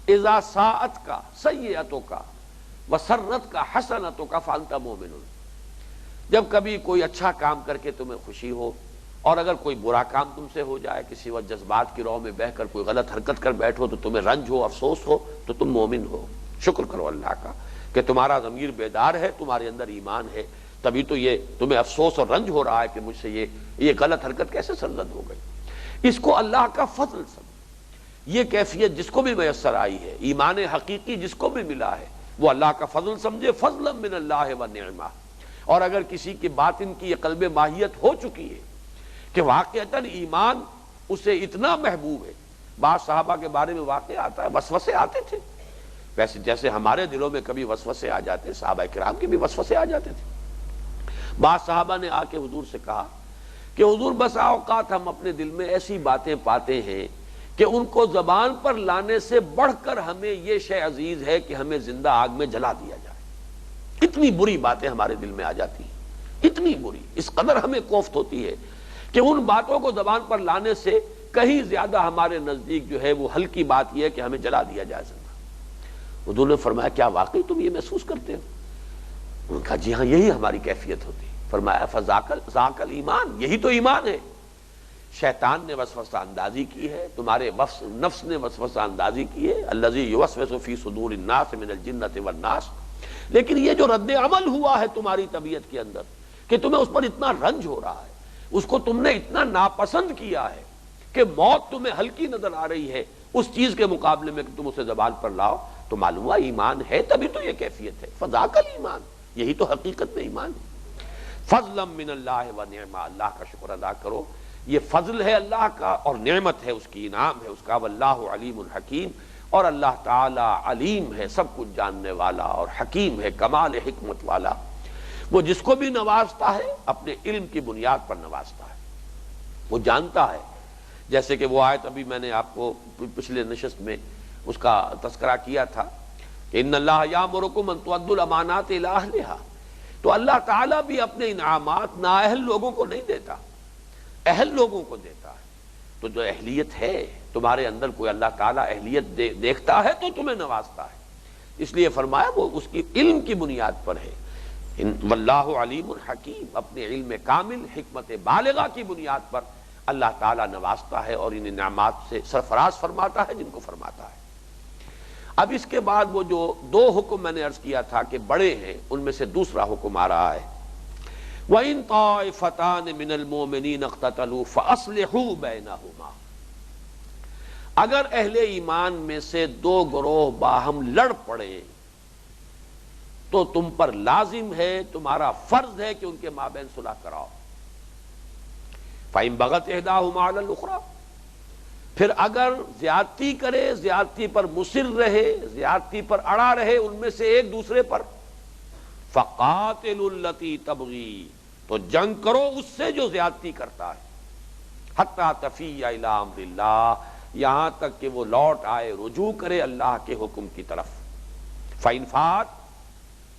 اذا ساءت کا سیئتوں کا وسرت کا حسنتوں کا فانت مومن، جب کبھی کوئی اچھا کام کر کے تمہیں خوشی ہو اور اگر کوئی برا کام تم سے ہو جائے، کسی وقت جذبات کی رو میں بہہ کر کوئی غلط حرکت کر بیٹھو تو تمہیں رنج ہو، افسوس ہو، تو تم مومن ہو۔ شکر کرو اللہ کا کہ تمہارا ضمیر بیدار ہے، تمہارے اندر ایمان ہے، تبھی تو یہ تمہیں افسوس اور رنج ہو رہا ہے کہ مجھ سے یہ غلط حرکت کیسے سرزد ہو گئی۔ اس کو اللہ کا فضل سمجھ یہ کیفیت جس کو بھی میسر آئی ہے، ایمان حقیقی جس کو بھی ملا ہے، وہ اللہ کا فضل سمجھے، فضلا من اللہ و نعمہ۔ اور اگر کسی کی باطن کی یہ قلب ماہیت ہو چکی ہے کہ واقعتاً ایمان اسے اتنا محبوب ہے، بعض صحابہ کے بارے میں واقع آتا ہے وسوسے آتے تھے، ویسے جیسے ہمارے دلوں میں کبھی وسوسے آ جاتے، صحابہ کرام کے بھی وسوسے آ جاتے تھے۔ بعض صحابہ نے آ کے حضور سے کہا کہ حضور بس اوقات ہم اپنے دل میں ایسی باتیں پاتے ہیں کہ ان کو زبان پر لانے سے بڑھ کر ہمیں یہ شے عزیز ہے کہ ہمیں زندہ آگ میں جلا دیا جائے۔ اتنی بری باتیں ہمارے دل میں آ جاتی ہیں، اتنی بری، اس قدر ہمیں کوفت ہوتی ہے کہ ان باتوں کو زبان پر لانے سے کہیں زیادہ ہمارے نزدیک جو ہے وہ ہلکی بات یہ ہے کہ ہمیں جلا دیا جائے زندہ۔ حضور نے فرمایا کیا واقعی تم یہ محسوس کرتے ہو؟ انہوں نے کہا جی ہاں یہی ہماری کیفیت ہوتی ہے۔ فرمایا فذاک الایمان، یہی تو ایمان ہے۔ شیطان نے وسوسہ اندازی کی ہے، تمہارے نفس نے وسوسہ اندازی کی ہے، الذی یوسوس فی صدور الناس من الجنۃ والناس، لیکن یہ جو رد عمل ہوا ہے تمہاری طبیعت کے اندر کہ تمہیں اس پر اتنا رنج ہو رہا ہے، اس کو تم نے اتنا ناپسند کیا ہے کہ موت تمہیں ہلکی نظر آ رہی ہے اس چیز کے مقابلے میں کہ تم اسے زبان پر لاؤ، تو معلوم ہوا ایمان ہے، تبھی تو یہ کیفیت ہے۔ فذاک الایمان، یہی تو حقیقت میں ایمان ہے۔ فضلا من اللہ و نعمہ، اللہ کا شکر ادا کرو، یہ فضل ہے اللہ کا اور نعمت ہے اس کی، انعام ہے اس کا۔ واللہ علیم الحکیم، اور اللہ تعالی علیم ہے، سب کچھ جاننے والا، اور حکیم ہے، کمال حکمت والا۔ وہ جس کو بھی نوازتا ہے اپنے علم کی بنیاد پر نوازتا ہے، وہ جانتا ہے۔ جیسے کہ وہ آیت ابھی میں نے آپ کو پچھلے نشست میں اس کا تذکرہ کیا تھا کہ ان اللہ یامرکم ان تؤدوا الامانات الی اہلھا، تو اللہ تعالیٰ بھی اپنے انعامات نااہل لوگوں کو نہیں دیتا، اہل لوگوں کو دیتا ہے۔ تو جو اہلیت ہے تمہارے اندر، کوئی اللہ تعالیٰ اہلیت دیکھتا ہے تو تمہیں نوازتا ہے، اس لیے فرمایا وہ اس کی علم کی بنیاد پر ہے۔ واللہ علیم الحکیم، اپنے علم کامل حکمت بالغہ کی بنیاد پر اللہ تعالیٰ نوازتا ہے اور ان انعامات سے سرفراز فرماتا ہے جن کو فرماتا ہے۔ اب اس کے بعد وہ جو دو حکم میں نے عرض کیا تھا کہ بڑے ہیں، ان میں سے دوسرا حکم آ رہا ہے وَإِن طَائِفَتَانِ مِنَ الْمُؤْمِنِينَ اقْتَتَلُوا فَأَصْلِحُوا بَيْنَهُمَا، اگر اہل ایمان میں سے دو گروہ باہم لڑ پڑے تو تم پر لازم ہے، تمہارا فرض ہے کہ ان کے مابین صلح کراؤ۔ فَإِن بَغَتْ إِحْدَاهُمَا عَلَى الْأُخْرَى، پھر اگر زیادتی کرے، زیادتی پر مصر رہے، زیادتی پر اڑا رہے ان میں سے ایک دوسرے پر، فَقَاتِلُوا الَّتِي تَبْغِي، تو جنگ کرو اس سے جو زیادتی کرتا ہے، حَتَّى تَفِيَّ إِلَىٰ أَمْرِ اللَّهِ، یہاں تک کہ وہ لوٹ آئے، رجوع کرے اللہ کے حکم کی طرف۔ فَإِن فَاتَ،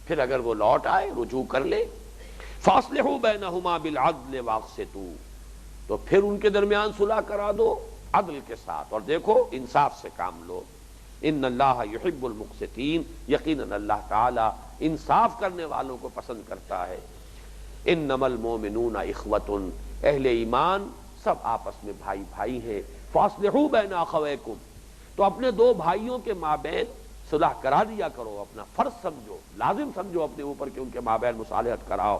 پھر اگر وہ لوٹ آئے، رجوع کر لے، فَأَصْلِحُوا بَيْنَهُمَا بِالْعَدْلِ وَأَقْسِطُوا، تو پھر ان کے درمیان صلح کرا دو عدل کے ساتھ، اور دیکھو انصاف سے کام لو۔ ان اللہ یحب المقسطین، یقیناً اللہ تعالی انصاف کرنے والوں کو پسند کرتا ہے۔ انما المؤمنون اخوۃ، اہل ایمان سب آپس میں بھائی بھائی ہیں۔ فاصلحوا بین اخویکم، تو اپنے دو بھائیوں کے مابین صلح کرا دیا کرو، اپنا فرض سمجھو، لازم سمجھو اپنے اوپر کہ ان کے مابین مصالحت کراؤ۔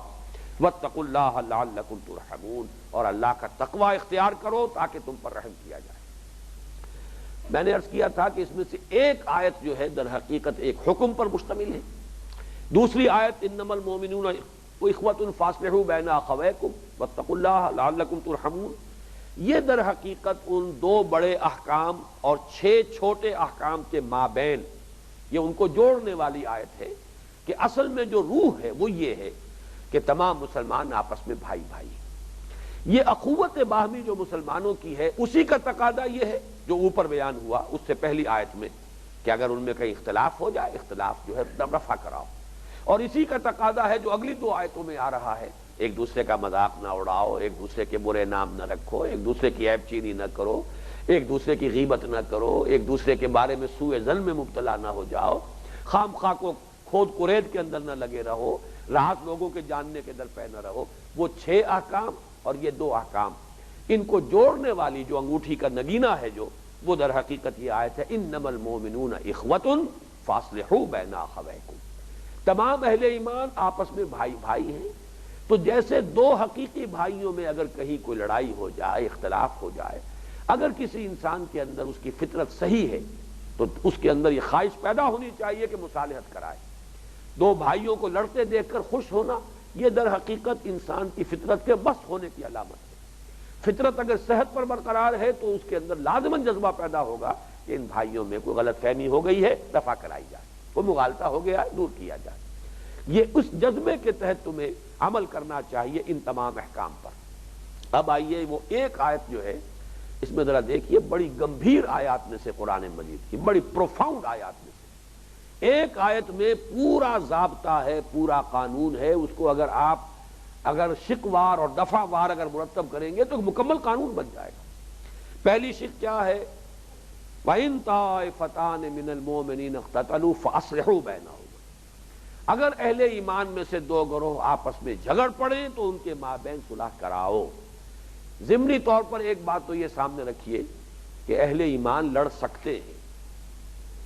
واتقوا اللہ لعلکم ترحمون، اور اللہ کا تقوی اختیار کرو تاکہ تم پر رحم کیا جائے۔ میں نے عرض کیا تھا کہ اس میں سے ایک آیت جو ہے در حقیقت ایک حکم پر مشتمل ہے، دوسری آیت انما المؤمنون اخوۃ فاصلحوا بین اخویکم واتقوا اللہ لعلکم ترحمون، یہ در حقیقت ان دو بڑے احکام اور 6 چھوٹے احکام کے مابین یہ ان کو جوڑنے والی آیت ہے کہ اصل میں جو روح ہے وہ یہ ہے کہ تمام مسلمان آپس میں بھائی بھائی ہیں۔ یہ اخوت باہمی جو مسلمانوں کی ہے اسی کا تقاضا یہ ہے جو اوپر بیان ہوا اس سے پہلی آیت میں کہ اگر ان میں کہیں اختلاف ہو جائے، اختلاف جو ہے رفع کراؤ، اور اسی کا تقاضا ہے جو اگلی 2 آیتوں میں آ رہا ہے، ایک دوسرے کا مذاق نہ اڑاؤ، ایک دوسرے کے برے نام نہ رکھو، ایک دوسرے کی عیب چینی نہ کرو، ایک دوسرے کی غیبت نہ کرو، ایک دوسرے کے بارے میں سوء ظن میں مبتلا نہ ہو جاؤ، خام خواہ کو کھود کرید کے اندر نہ لگے رہو، راحت لوگوں کے جاننے کے در پہ نہ رہو۔ وہ 6 احکام اور یہ 2 احکام، ان کو جوڑنے والی جو انگوٹھی کا نگینہ ہے جو، وہ در حقیقت یہ آیت ہے انما المؤمنون اخوۃ فاصلحوا بین اخویکم، تمام اہل ایمان آپس میں بھائی بھائی ہیں۔ تو جیسے 2 حقیقی بھائیوں میں اگر کہیں کوئی لڑائی ہو جائے، اختلاف ہو جائے، اگر کسی انسان کے اندر اس کی فطرت صحیح ہے تو اس کے اندر یہ خواہش پیدا ہونی چاہیے کہ مصالحت کرائے. دو بھائیوں کو لڑتے دیکھ کر خوش ہونا یہ در حقیقت انسان کی فطرت کے بس ہونے کی علامت ہے. فطرت اگر صحت پر برقرار ہے تو اس کے اندر لازماً جذبہ پیدا ہوگا کہ ان بھائیوں میں کوئی غلط فہمی ہو گئی ہے، دفع کرائی جائے، کوئی مغالطہ ہو گیا ہے، دور کیا جائے. یہ اس جذبے کے تحت تمہیں عمل کرنا چاہیے ان تمام احکام پر. اب آئیے وہ ایک آیت جو ہے اس میں ذرا دیکھیے، بڑی گمبھیر آیات میں سے قرآن مجید کی، بڑی پروفاؤنڈ آیات میں سے ایک آیت میں پورا ضابطہ ہے، پورا قانون ہے. اس کو اگر شقوار اور دفعہ وار اگر مرتب کریں گے تو مکمل قانون بن جائے گا. پہلی شق کیا ہے؟ وَإِن طَائِفَتَانِ مِنَ الْمُؤْمِنِينَ اقْتَتَلُوا فَأَصْلِحُوا بَيْنَهُمَا. اگر اہل ایمان میں سے دو گروہ آپس میں جھگڑ پڑیں تو ان کے مابین صلح کراؤ. ضمنی طور پر ایک بات تو یہ سامنے رکھیے کہ اہل ایمان لڑ سکتے ہیں،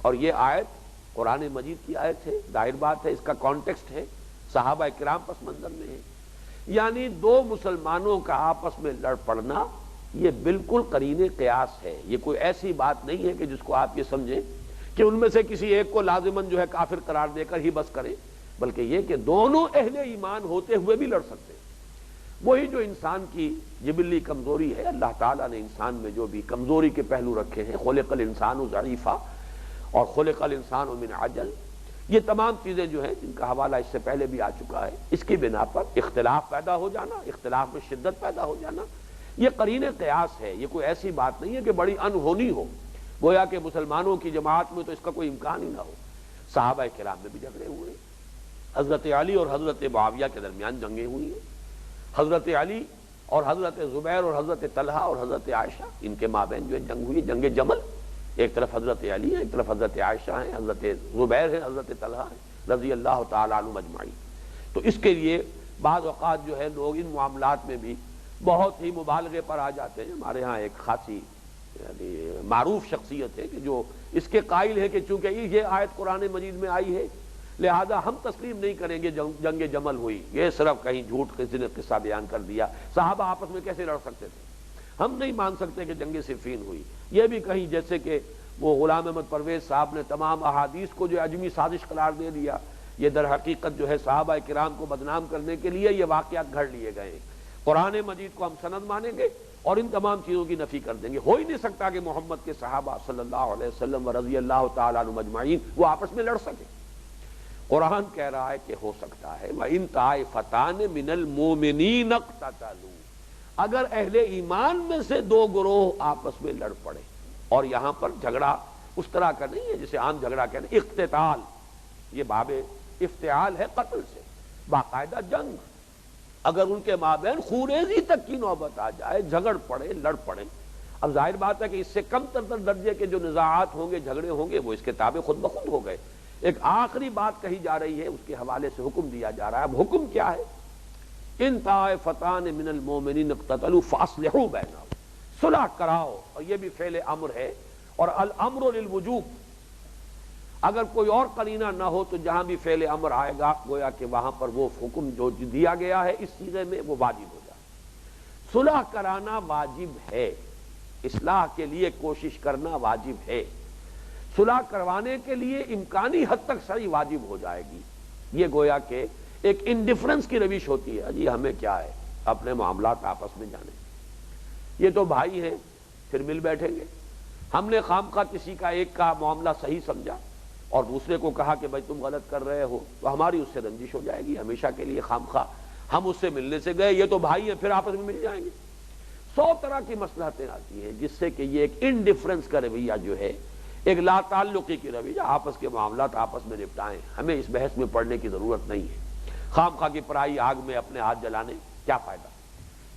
اور یہ آیت قرآن مجید کی آیت ہے، ظاہر بات ہے اس کا کانٹیکسٹ ہے، صحابہ کرام پس منظر میں ہے. یعنی دو مسلمانوں کا آپس میں لڑ پڑنا یہ بالکل قرین قیاس ہے. یہ کوئی ایسی بات نہیں ہے کہ جس کو آپ یہ سمجھیں کہ ان میں سے کسی ایک کو لازماً جو ہے کافر قرار دے کر ہی بس کریں، بلکہ یہ کہ دونوں اہل ایمان ہوتے ہوئے بھی لڑ سکتے ہیں. وہی جو انسان کی جبلی کمزوری ہے، اللہ تعالیٰ نے انسان میں جو بھی کمزوری کے پہلو رکھے ہیں، خلق الانسان ضعیفا اور خلق الانسان من عجل، یہ تمام چیزیں جو ہیں جن کا حوالہ اس سے پہلے بھی آ چکا ہے، اس کی بنا پر اختلاف پیدا ہو جانا، اختلاف میں شدت پیدا ہو جانا، یہ قرین قیاس ہے. یہ کوئی ایسی بات نہیں ہے کہ بڑی انہونی ہو، گویا کہ مسلمانوں کی جماعت میں تو اس کا کوئی امکان ہی نہ ہو. صحابہ کرام میں بھی جھگڑے ہوئے، حضرت علی اور حضرت معاویہ کے درمیان جنگیں ہوئی ہیں، حضرت علی اور حضرت زبیر اور حضرت طلحہ اور حضرت عائشہ ان کے مابین جو ہے جنگ ہوئی، جنگ جمل. ایک طرف حضرت علی ہے، ایک طرف حضرت عائشہ ہیں، حضرت زبیر ہیں، حضرت طلحہ ہیں رضی اللہ تعالیٰ عنہم اجمعین. تو اس کے لیے بعض اوقات جو ہے لوگ ان معاملات میں بھی بہت ہی مبالغے پر آ جاتے ہیں. ہمارے ہاں ایک خاصی یعنی معروف شخصیت ہے کہ جو اس کے قائل ہے کہ چونکہ یہ آیت قرآن مجید میں آئی ہے لہذا ہم تسلیم نہیں کریں گے جنگ جمل ہوئی، یہ صرف کہیں جھوٹ کسی نے قصہ بیان کر دیا، صحابہ آپس میں کیسے لڑ سکتے تھے، ہم نہیں مان سکتے کہ جنگ صفین ہوئی. یہ بھی کہیں جیسے کہ وہ غلام احمد پرویز صاحب نے تمام احادیث کو جو عجمی سازش قرار دے دیا، یہ در حقیقت جو ہے صحابہ کرام کو بدنام کرنے کے لیے یہ واقعات گھڑ لیے گئے. قرآن مجید کو ہم سند مانیں گے اور ان تمام چیزوں کی نفی کر دیں گے. ہو ہی نہیں سکتا کہ محمد کے صحابہ صلی اللہ علیہ وسلم و رضی اللہ تعالیٰ عنہم اجمعین وہ آپس میں لڑ سکیں. قرآن کہہ رہا ہے کہ ہو سکتا ہے. وَإِن طَائِفَتَانِ مِنَ الْمُؤْمِنِينَ اقْتَتَلُوا، اگر اہل ایمان میں سے دو گروہ آپس میں لڑ پڑے. اور یہاں پر جھگڑا اس طرح کا نہیں ہے جسے عام جھگڑا کہتے ہیں، اقتتال، یہ باب افتعال ہے قتل سے، باقاعدہ جنگ. اگر ان کے مابین خوریزی تک کی نوبت آ جائے، جھگڑ پڑے، لڑ پڑے، اب ظاہر بات ہے کہ اس سے کم تر درجے کے جو نزاعات ہوں گے، جھگڑے ہوں گے، وہ اس کے تابع خود بخود ہو گئے. ایک آخری بات کہی جا رہی ہے، اس کے حوالے سے حکم دیا جا رہا ہے. اب حکم کیا ہے؟ ان طائفتان من المؤمنین اقتتلوا فاصلحوا بینہم، صلح کراؤ. اور یہ بھی فعل امر ہے، اور الامر للوجوب. اگر کوئی اور قرینہ نہ ہو تو جہاں بھی فعل امر آئے گا گویا کہ وہاں پر وہ حکم جو دیا گیا ہے اس صیغے میں وہ واجب ہو جائے. صلح کرانا واجب ہے، اصلاح کے لیے کوشش کرنا واجب ہے. صلح کروانے کے لیے امکانی حد تک سعی واجب ہو جائے گی. یہ گویا کہ ایک انڈیفرنس کی روش ہوتی ہے، جی ہمیں کیا ہے، اپنے معاملات آپس میں جانے، یہ تو بھائی ہیں، پھر مل بیٹھیں گے. ہم نے خامخواہ کسی کا ایک کا معاملہ صحیح سمجھا اور دوسرے کو کہا کہ بھائی تم غلط کر رہے ہو، تو ہماری اس سے رنجش ہو جائے گی ہمیشہ کے لیے. خامخواہ ہم اس سے ملنے سے گئے، یہ تو بھائی ہیں، پھر آپس میں مل جائیں گے. 100 طرح کی مصلحتیں آتی ہیں جس سے کہ یہ ایک انڈیفرنس کا رویہ جو ہے، ایک لا تعلقی کی رویہ، آپس کے معاملات آپس میں نپٹائیں، ہمیں اس بحث میں پڑنے کی ضرورت نہیں ہے. خامخواہ کی پرائی آگ میں اپنے ہاتھ جلانے کیا فائدہ؟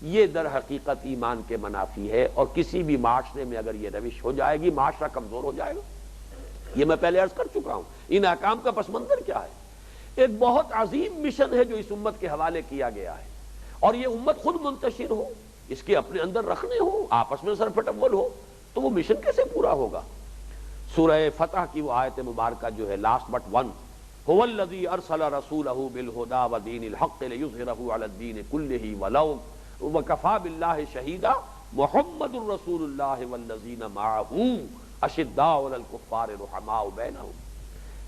یہ در حقیقت ایمان کے منافی ہے. اور کسی بھی معاشرے میں اگر یہ روش ہو جائے گی معاشرہ کمزور ہو جائے گا. یہ میں پہلے عرض کر چکا ہوں. ان احکام کا پس منظر کیا ہے؟ ایک بہت عظیم مشن ہے جو اس امت کے حوالے کیا گیا ہے، اور یہ امت خود منتشر ہو، اس کے اپنے اندر رکھنے ہو، آپس میں سر پھٹول ہو، تو وہ مشن کیسے پورا ہوگا؟ سورہ فتح کی وہ آیت مبارکہ جو ہے لاسٹ بٹ ون، هو الذی ارسل رسولہ بالہدی ودین الحق لیظہرہ علی الدین کلہ ولو وکفی باللہ شہیدا محمد الرسول اللہ والذین معہ اشداء علی الکفار رحماء بینہم.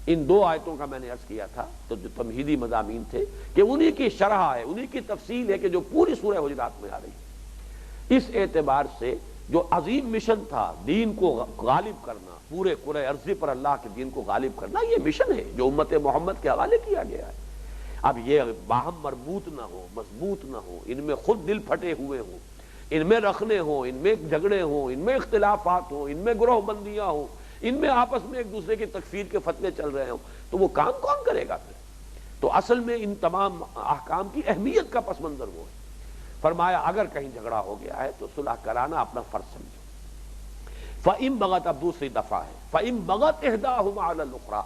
ان دو آیتوں کا میں نے عرض کیا تھا تو جو تمہیدی مضامین تھے کہ انہی کی شرح ہے، انہی کی تفصیل ہے کہ جو پوری سورہ حجرات میں آ رہی ہے. اس اعتبار سے جو عظیم مشن تھا دین کو غالب کرنا، پورے کرۂ ارضی پر اللہ کے دین کو غالب کرنا، یہ مشن ہے جو امت محمد کے حوالے کیا گیا ہے. اب یہ باہم مربوط نہ ہو، مضبوط نہ ہو، ان میں خود دل پھٹے ہوئے ہوں، ان میں رخنے ہوں، ان میں جھگڑے ہوں، ان میں اختلافات ہوں، ان میں گروہ بندیاں ہوں، ان میں آپس میں ایک دوسرے کی تکفیر کے فتوے چل رہے ہوں، تو وہ کام کون کرے گا پھر؟ تو اصل میں ان تمام احکام کی اہمیت کا پس منظر وہ ہے. فرمایا اگر کہیں جھگڑا ہو گیا ہے تو صلح کرانا اپنا فرض سمجھو. فَإِن بَغَتْ، اب دوسری دفعہ ہے، فَإِن بَغَتْ إِحْدَاهُمَا عَلَى الْأُخْرَىٰ،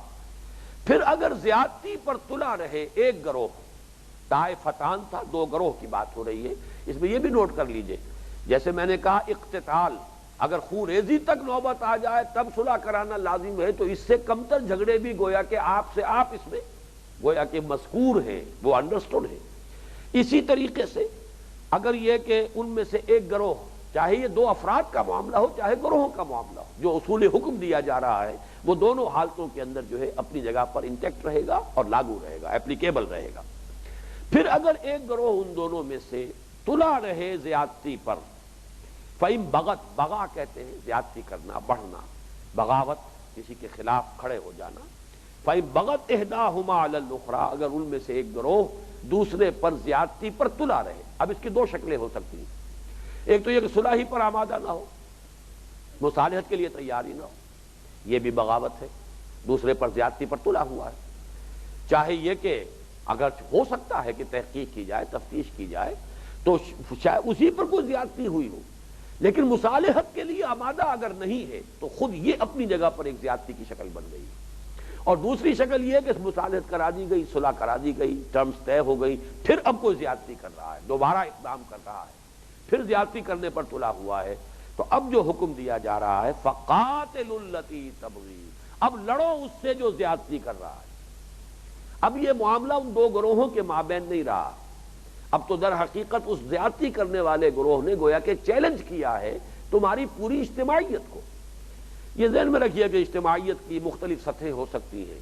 پھر اگر زیادتی پر تلا رہے ایک گروہ، طائفتان تھا، دو گروہ کی بات ہو رہی ہے. اس میں یہ بھی نوٹ کر لیجئے، جیسے میں نے کہا اقتتال، اگر خون ریزی تک نوبت آ جائے تب صلح کرانا لازم ہے، تو اس سے کمتر جھگڑے بھی گویا کہ آپ سے آپ اس میں گویا کہ مذکور ہیں، وہ انڈرسٹوڈ ہے. اسی طریقے سے اگر یہ کہ ان میں سے ایک گروہ، چاہے یہ دو افراد کا معاملہ ہو چاہے گروہوں کا معاملہ ہو، جو اصول حکم دیا جا رہا ہے وہ دونوں حالتوں کے اندر جو ہے اپنی جگہ پر انٹیکٹ رہے گا اور لاگو رہے گا، اپلیکیبل رہے گا. پھر اگر ایک گروہ ان دونوں میں سے تلا رہے زیادتی پر، فَإِن بغت، بغا کہتے ہیں زیادتی کرنا، بڑھنا، بغاوت، کسی کے خلاف کھڑے ہو جانا. فَإِن بغت إِحْدَاهُمَا عَلَى الْأُخْرَىٰ، اگر ان میں سے ایک گروہ دوسرے پر زیادتی پر تلا رہے. اب اس کی دو شکلیں ہو سکتی ہیں، ایک تو یہ کہ صلح ہی پر آمادہ نہ ہو، مصالحت کے لیے تیار ہی نہ ہو، یہ بھی بغاوت ہے، دوسرے پر زیادتی پر تلا ہوا ہے. چاہے یہ کہ اگر ہو سکتا ہے کہ تحقیق کی جائے، تفتیش کی جائے تو شاید اسی پر کوئی زیادتی ہوئی ہو، لیکن مصالحت کے لیے آمادہ اگر نہیں ہے تو خود یہ اپنی جگہ پر ایک زیادتی کی شکل بن گئی. اور دوسری شکل یہ ہے کہ مصالحت کرا دی گئی، صلح کرا دی گئی، ٹرمز طے ہو گئی، پھر اب کوئی زیادتی کر رہا ہے، دوبارہ اقدام کر رہا ہے، پھر زیادتی کرنے پر تلا ہوا ہے. تو اب جو حکم دیا جا رہا ہے فَقَاتِلُوا الَّتِي تَبْغِي، اب لڑو اس سے جو زیادتی کر رہا ہے. اب یہ معاملہ ان دو گروہوں کے مابین نہیں رہا، اب تو در حقیقت اس زیادتی کرنے والے گروہ نے گویا کہ چیلنج کیا ہے تمہاری پوری اجتماعیت کو. یہ ذہن میں رکھیے کہ اجتماعیت کی مختلف سطحیں ہو سکتی ہیں.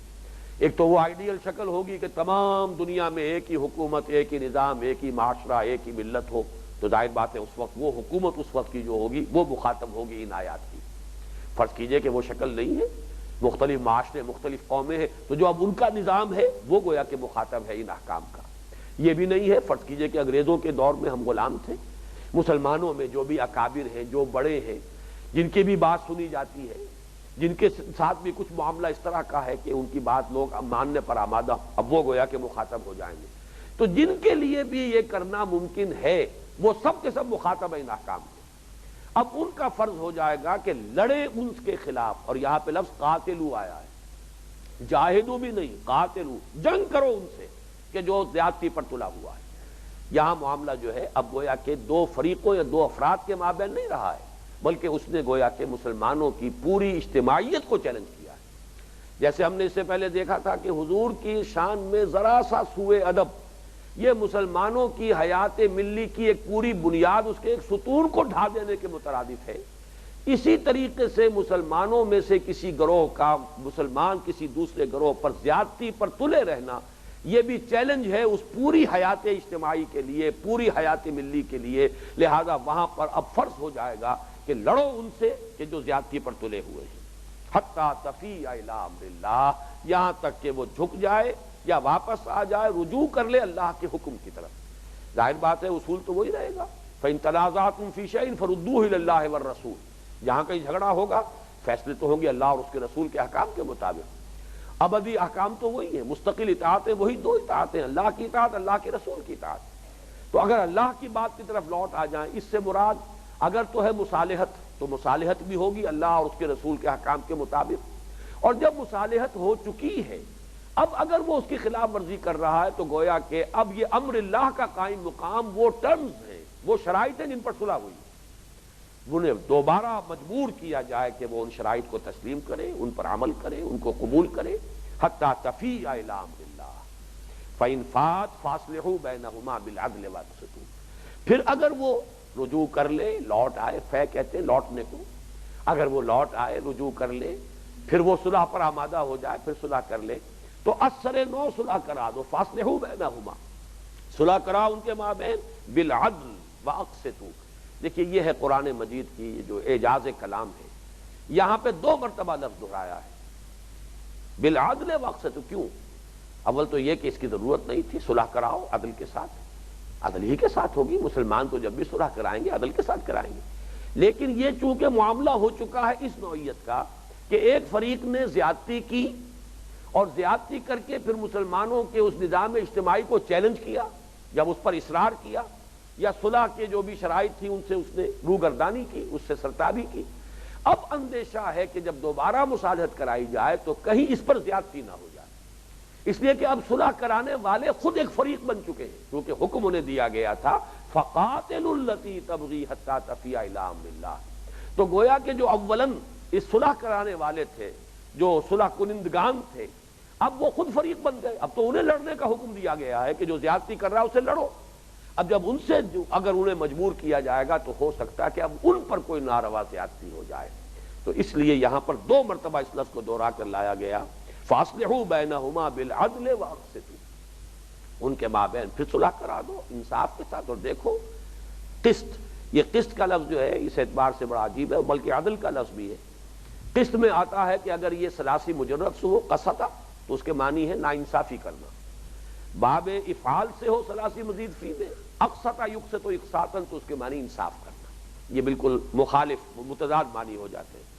ایک تو وہ آئیڈیل شکل ہوگی کہ تمام دنیا میں ایک ہی حکومت، ایک ہی نظام، ایک ہی معاشرہ، ایک ہی ملت ہو، تو ظاہر بات ہے اس وقت وہ حکومت اس وقت کی جو ہوگی وہ مخاطب ہوگی ان آیات کی. فرض کیجئے کہ وہ شکل نہیں ہے، مختلف معاشرے، مختلف قومیں ہیں، تو جو اب ان کا نظام ہے وہ گویا کہ مخاطب ہے ان احکام کا. یہ بھی نہیں ہے، فرض کیجئے کہ انگریزوں کے دور میں ہم غلام تھے، مسلمانوں میں جو بھی اکابر ہیں، جو بڑے ہیں، جن کی بھی بات سنی جاتی ہے، جن کے ساتھ بھی کچھ معاملہ اس طرح کا ہے کہ ان کی بات لوگ ماننے پر آمادہ، اب وہ گویا کہ مخاطب ہو جائیں گے. تو جن کے لیے بھی یہ کرنا ممکن ہے وہ سب کے سب مخاطب ہیں ان احکام کے. اب ان کا فرض ہو جائے گا کہ لڑے ان کے خلاف، اور یہاں پہ لفظ قاتلو آیا ہے، جاہدو بھی نہیں، قاتلو، جنگ کرو ان سے کہ جو زیادتی پر تلا ہوا ہے. یہاں معاملہ جو ہے اب گویا کہ دو فریقوں یا دو افراد کے مابین نہیں رہا ہے، بلکہ اس نے گویا کہ مسلمانوں کی پوری اجتماعیت کو چیلنج کیا ہے. جیسے ہم نے اس سے پہلے دیکھا تھا کہ حضور کی شان میں ذرا سا سوء ادب، یہ مسلمانوں کی حیات ملی کی ایک پوری بنیاد، اس کے ایک ستون کو ڈھا دینے کے مترادف ہے. اسی طریقے سے مسلمانوں میں سے کسی گروہ کا، مسلمان کسی دوسرے گروہ پر زیادتی پر تلے رہنا، یہ بھی چیلنج ہے اس پوری حیات اجتماعی کے لیے، پوری حیات ملی کے لیے. لہذا وہاں پر اب فرض ہو جائے گا کہ لڑو ان سے کہ جو زیادتی پر تلے ہوئے ہیں، حتی تفیء الی امر اللہ، یہاں تک کہ وہ جھک جائے یا واپس آ جائے، رجوع کر لے اللہ کے حکم کی طرف. ظاہر بات ہے اصول تو وہی رہے گا، فإن تنازعتم فی شیء فردوہ الی اللہ والرسول. جہاں کہیں جھگڑا ہوگا فیصلے تو ہوں گے اللہ اور اس کے رسول کے احکام کے مطابق. ابدی احکام تو وہی ہیں، مستقل اطاعتیں وہی دو اطاعتیں، اللہ کی اطاعت، اللہ کے رسول کی اطاعت. تو اگر اللہ کی بات کی طرف لوٹ آ جائیں، اس سے مراد اگر تو ہے مصالحت تو مصالحت بھی ہوگی اللہ اور اس کے رسول کے احکام کے مطابق. اور جب مصالحت ہو چکی ہے، اب اگر وہ اس کی خلاف ورزی کر رہا ہے تو گویا کہ اب یہ امر اللہ کا قائم مقام، وہ ٹرمز ہیں، وہ شرائط ہیں جن پر صلح ہوئی، انہیں دوبارہ مجبور کیا جائے کہ وہ ان شرائط کو تسلیم کرے، ان پر عمل کرے، ان کو قبول کرے. حتی تفیء الی امر اللہ فإن فات فاصلحوا بینہما بالعدل واقسطوا. پھر اگر وہ رجوع کر لے، لوٹ آئے، فے کہتے ہیں لوٹنے کو، اگر وہ لوٹ آئے رجوع کر لے، پھر وہ صلح پر آمادہ ہو جائے، پھر صلح کر لے، تو اثر نو صلح کرا دو، فاصلحوا بینہما، صلح کرا ان کے مابین بالعدل واقسطوا۔ دیکھیے یہ ہے قرآن مجید کی جو اعجاز کلام ہے، یہاں پہ 2 مرتبہ لفظ دہرایا ہے بالعدل واقسطوا۔ کیوں؟ اول تو یہ کہ اس کی ضرورت نہیں تھی، صلح کراؤ عدل کے ساتھ، عدل ہی کے ساتھ ہوگی، مسلمان تو جب بھی صلح کرائیں گے عدل کے ساتھ کرائیں گے، لیکن یہ چونکہ معاملہ ہو چکا ہے اس نوعیت کا کہ ایک فریق نے زیادتی کی اور زیادتی کر کے پھر مسلمانوں کے اس نظام اجتماعی کو چیلنج کیا، جب اس پر اصرار کیا یا صلح کے جو بھی شرائط تھی ان سے اس نے روگردانی کی، اس سے سرتابی کی، اب اندیشہ ہے کہ جب دوبارہ مصالحت کرائی جائے تو کہیں اس پر زیادتی نہ ہو جائے، اس لیے کہ اب صلح کرانے والے خود ایک فریق بن چکے ہیں، کیونکہ حکم انہیں دیا گیا تھا فَقَاتِلُوا الَّتِي تَبْغِي حَتَّىٰ تَفِيَ إِلَىٰ أَمْرِ اللَّهِ۔ تو گویا کہ جو اولاً اس صلح کرانے والے تھے، جو صلح کنندگان تھے، اب وہ خود فریق بن گئے، اب تو انہیں لڑنے کا حکم دیا گیا ہے کہ جو زیادتی کر رہا ہے اسے لڑو۔ اب جب ان سے اگر انہیں مجبور کیا جائے گا تو ہو سکتا ہے کہ اب ان پر کوئی ناروا زیادتی ہو جائے، تو اس لیے یہاں پر 2 مرتبہ اس لفظ کو دوہرا کر لایا گیا، فاصلحوا بینہما بالعدل واقسطوا، ان کے مابین پھر صلح کرا دو انصاف کے ساتھ۔ اور دیکھو قسط، یہ قسط کا لفظ جو ہے اس اعتبار سے بڑا عجیب ہے، بلکہ عدل کا لفظ بھی ہے۔ قسط میں آتا ہے کہ اگر یہ ثلاثی مجرد سے ہو قسطا تو اس کے معنی ہے ناانصافی کرنا، باب افعال سے ہو ثلاثی مزید فی میں اقسطا یقسط اقساطا تو اس کے معنی انصاف کرنا، یہ بالکل مخالف متضاد معنی ہو جاتے ہیں۔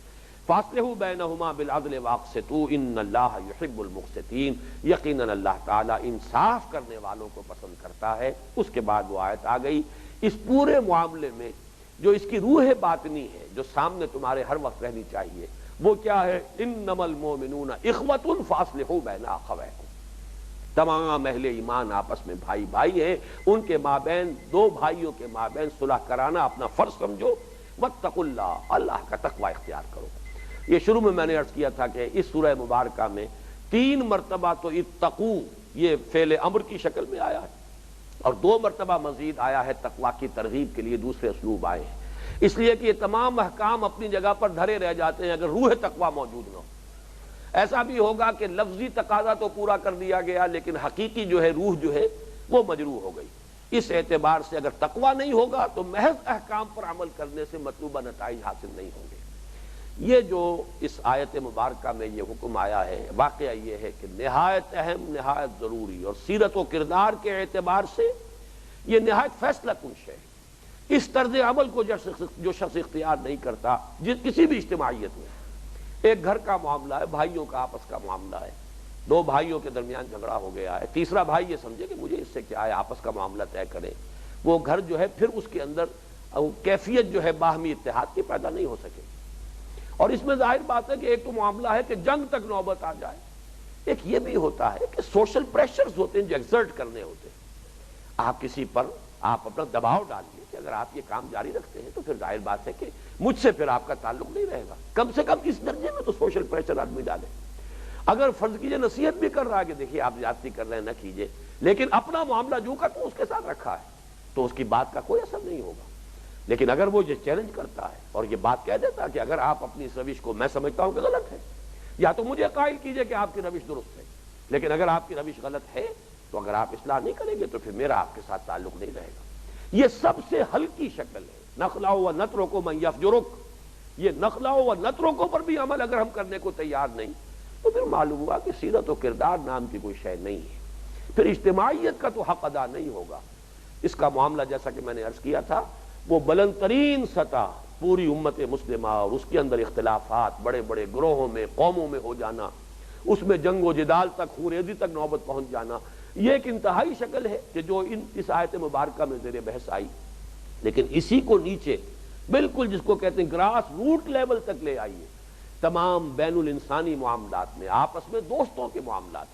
فاصلحوا بینہما بالعدل واقسطوا ان اللہ یحب المقسطین، یقیناً اللہ تعالیٰ انصاف کرنے والوں کو پسند کرتا ہے۔ اس کے بعد وہ آیت آ گئی، اس پورے معاملے میں جو اس کی روح باطنی ہے جو سامنے تمہارے ہر وقت رہنی چاہیے، وہ کیا ہے؟ انما المؤمنون اخوۃ فاصلحوا بین اخویکم، تمام اہل ایمان آپس میں بھائی بھائی ہیں، ان کے مابین، 2 بھائیوں کے مابین صلح کرانا اپنا فرض سمجھو، واتقوا اللہ، اللہ کا تقوی اختیار کرو۔ یہ شروع میں نے عرض کیا تھا کہ اس سورہ مبارکہ میں 3 مرتبہ تو اتقوا یہ فعل امر کی شکل میں آیا ہے، اور 2 مرتبہ مزید آیا ہے تقوی کی ترغیب کے لیے دوسرے اسلوب آئے ہیں، اس لیے کہ یہ تمام احکام اپنی جگہ پر دھرے رہ جاتے ہیں اگر روح تقوی موجود نہ ہو۔ ایسا بھی ہوگا کہ لفظی تقاضا تو پورا کر دیا گیا لیکن حقیقی جو ہے روح جو ہے وہ مجروح ہو گئی۔ اس اعتبار سے اگر تقوی نہیں ہوگا تو محض احکام پر عمل کرنے سے مطلوبہ نتائج حاصل نہیں ہوں گے۔ یہ جو اس آیت مبارکہ میں یہ حکم آیا ہے، واقعہ یہ ہے کہ نہایت اہم، نہایت ضروری، اور سیرت و کردار کے اعتبار سے یہ نہایت فیصلہ کن شے ہے۔ اس طرز عمل کو جو شخص اختیار نہیں کرتا، کسی بھی اجتماعیت میں، ایک گھر کا معاملہ ہے، بھائیوں کا آپس کا معاملہ ہے، 2 بھائیوں کے درمیان جھگڑا ہو گیا ہے، تیسرا بھائی یہ سمجھے کہ مجھے اس سے کیا ہے، آپس کا معاملہ طے کرے، وہ گھر جو ہے پھر اس کے اندر کیفیت جو ہے باہمی اتحاد کی پیدا نہیں ہو سکے۔ اور اس میں ظاہر بات ہے کہ ایک تو معاملہ ہے کہ جنگ تک نوبت آ جائے، ایک یہ بھی ہوتا ہے کہ سوشل پریشرز ہوتے ہیں جو ایگزرٹ کرنے ہوتے ہیں، آپ کسی پر آپ اپنا دباؤ ڈالیے کہ اگر آپ یہ کام جاری رکھتے ہیں تو پھر ظاہر بات ہے کہ مجھ سے پھر آپ کا تعلق نہیں رہے گا، کم سے کم اس درجے میں تو سوشل پریشر آدمی ڈالے۔ اگر فرض کیجئے نصیحت بھی کر رہا ہے کہ دیکھیے آپ زیادتی کر رہے ہیں نہ کیجئے، لیکن اپنا معاملہ جو کا تو اس کے ساتھ رکھا ہے تو اس کی بات کا کوئی اثر نہیں ہوگا۔ لیکن اگر وہ یہ چیلنج کرتا ہے اور یہ بات کہہ دیتا ہے کہ اگر آپ اپنی اس روش کو میں سمجھتا ہوں کہ غلط ہے، یا تو مجھے قائل کیجئے کہ آپ کی روش درست ہے، لیکن اگر آپ کی روش غلط ہے تو اگر آپ اصلاح نہیں کریں گے تو پھر میرا آپ کے ساتھ تعلق نہیں رہے گا۔ یہ سب سے ہلکی شکل ہے، نخلع و نترک من یفجرک، یہ نخلع و نترکوں پر بھی عمل اگر ہم کرنے کو تیار نہیں تو پھر معلوم ہوا کہ سیرت و کردار نام کی کوئی شے نہیں ہے، پھر اجتماعیت کا تو حق ادا نہیں ہوگا۔ اس کا معاملہ جیسا کہ میں نے عرض کیا تھا، وہ بلند ترین سطح پوری امت مسلمہ اور اس کے اندر اختلافات، بڑے بڑے گروہوں میں، قوموں میں ہو جانا، اس میں جنگ و جدال تک، خونریزی تک نوبت پہنچ جانا، یہ ایک انتہائی شکل ہے کہ جو اس آیت مبارکہ میں زیر بحث آئی، لیکن اسی کو نیچے بالکل جس کو کہتے ہیں گراس روٹ لیول تک لے آئیے، تمام بین الانسانی معاملات میں، آپس میں دوستوں کے معاملات،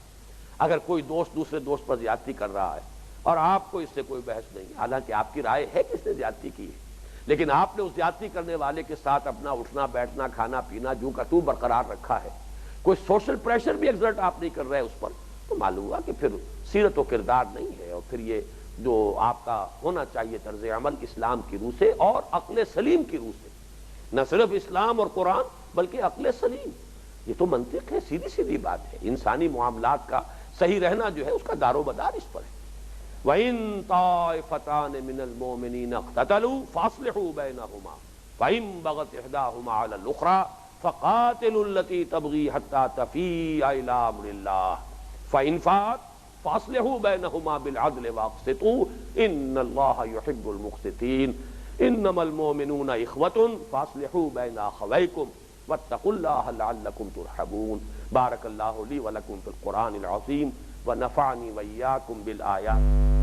اگر کوئی دوست دوسرے دوست پر زیادتی کر رہا ہے اور آپ کو اس سے کوئی بحث نہیں، حالانکہ آپ کی رائے ہے کہ اس نے زیادتی کی ہے، لیکن آپ نے اس زیادتی کرنے والے کے ساتھ اپنا اٹھنا بیٹھنا کھانا پینا جو کا تو برقرار رکھا ہے، کوئی سوشل پریشر بھی ایگزرٹ آپ نہیں کر رہے اس پر، تو معلوم ہوا کہ پھر سیرت و کردار نہیں ہے، اور پھر یہ جو آپ کا ہونا چاہیے طرز عمل اسلام کی روح سے اور عقل سلیم کی روح سے، نہ صرف اسلام اور قرآن بلکہ عقل سلیم. یہ تو منطق ہے، سیدھی سیدھی بات ہے. انسانی معاملات کا صحیح رہنا جو ہے اس کا دار و مدار اس پر ہے. وَإِن طَائِفَتَانِ مِنَ الْمُؤْمِنِينَ اقْتَتَلُوا فَأَصْلِحُوا بَيْنَهُمَا فَإِن بَغَتْ إِحْدَاهُمَا عَلَى الْأُخْرَى فَقَاتِلُوا الَّتِي تَبْغِي حَتَّى تَفِيءَ إِلَى أَمْرِ اللَّهِ فَإِن فَاءَتْ فَأَصْلِحُوا بَيْنَهُمَا بِالْعَدْلِ وَأَقْسِطُوا إِنَّ اللَّهَ يُحِبُّ الْمُقْسِطِينَ إِنَّمَا الْمُؤْمِنُونَ إِخْوَةٌ فَأَصْلِحُوا بَيْنَ أَخَوَيْكُمْ وَاتَّقُوا اللَّهَ لَعَلَّكُمْ تُرْحَمُونَ. بارك الله لي ولكم في القرآن العظيم ونفعني وإياكم بالآيات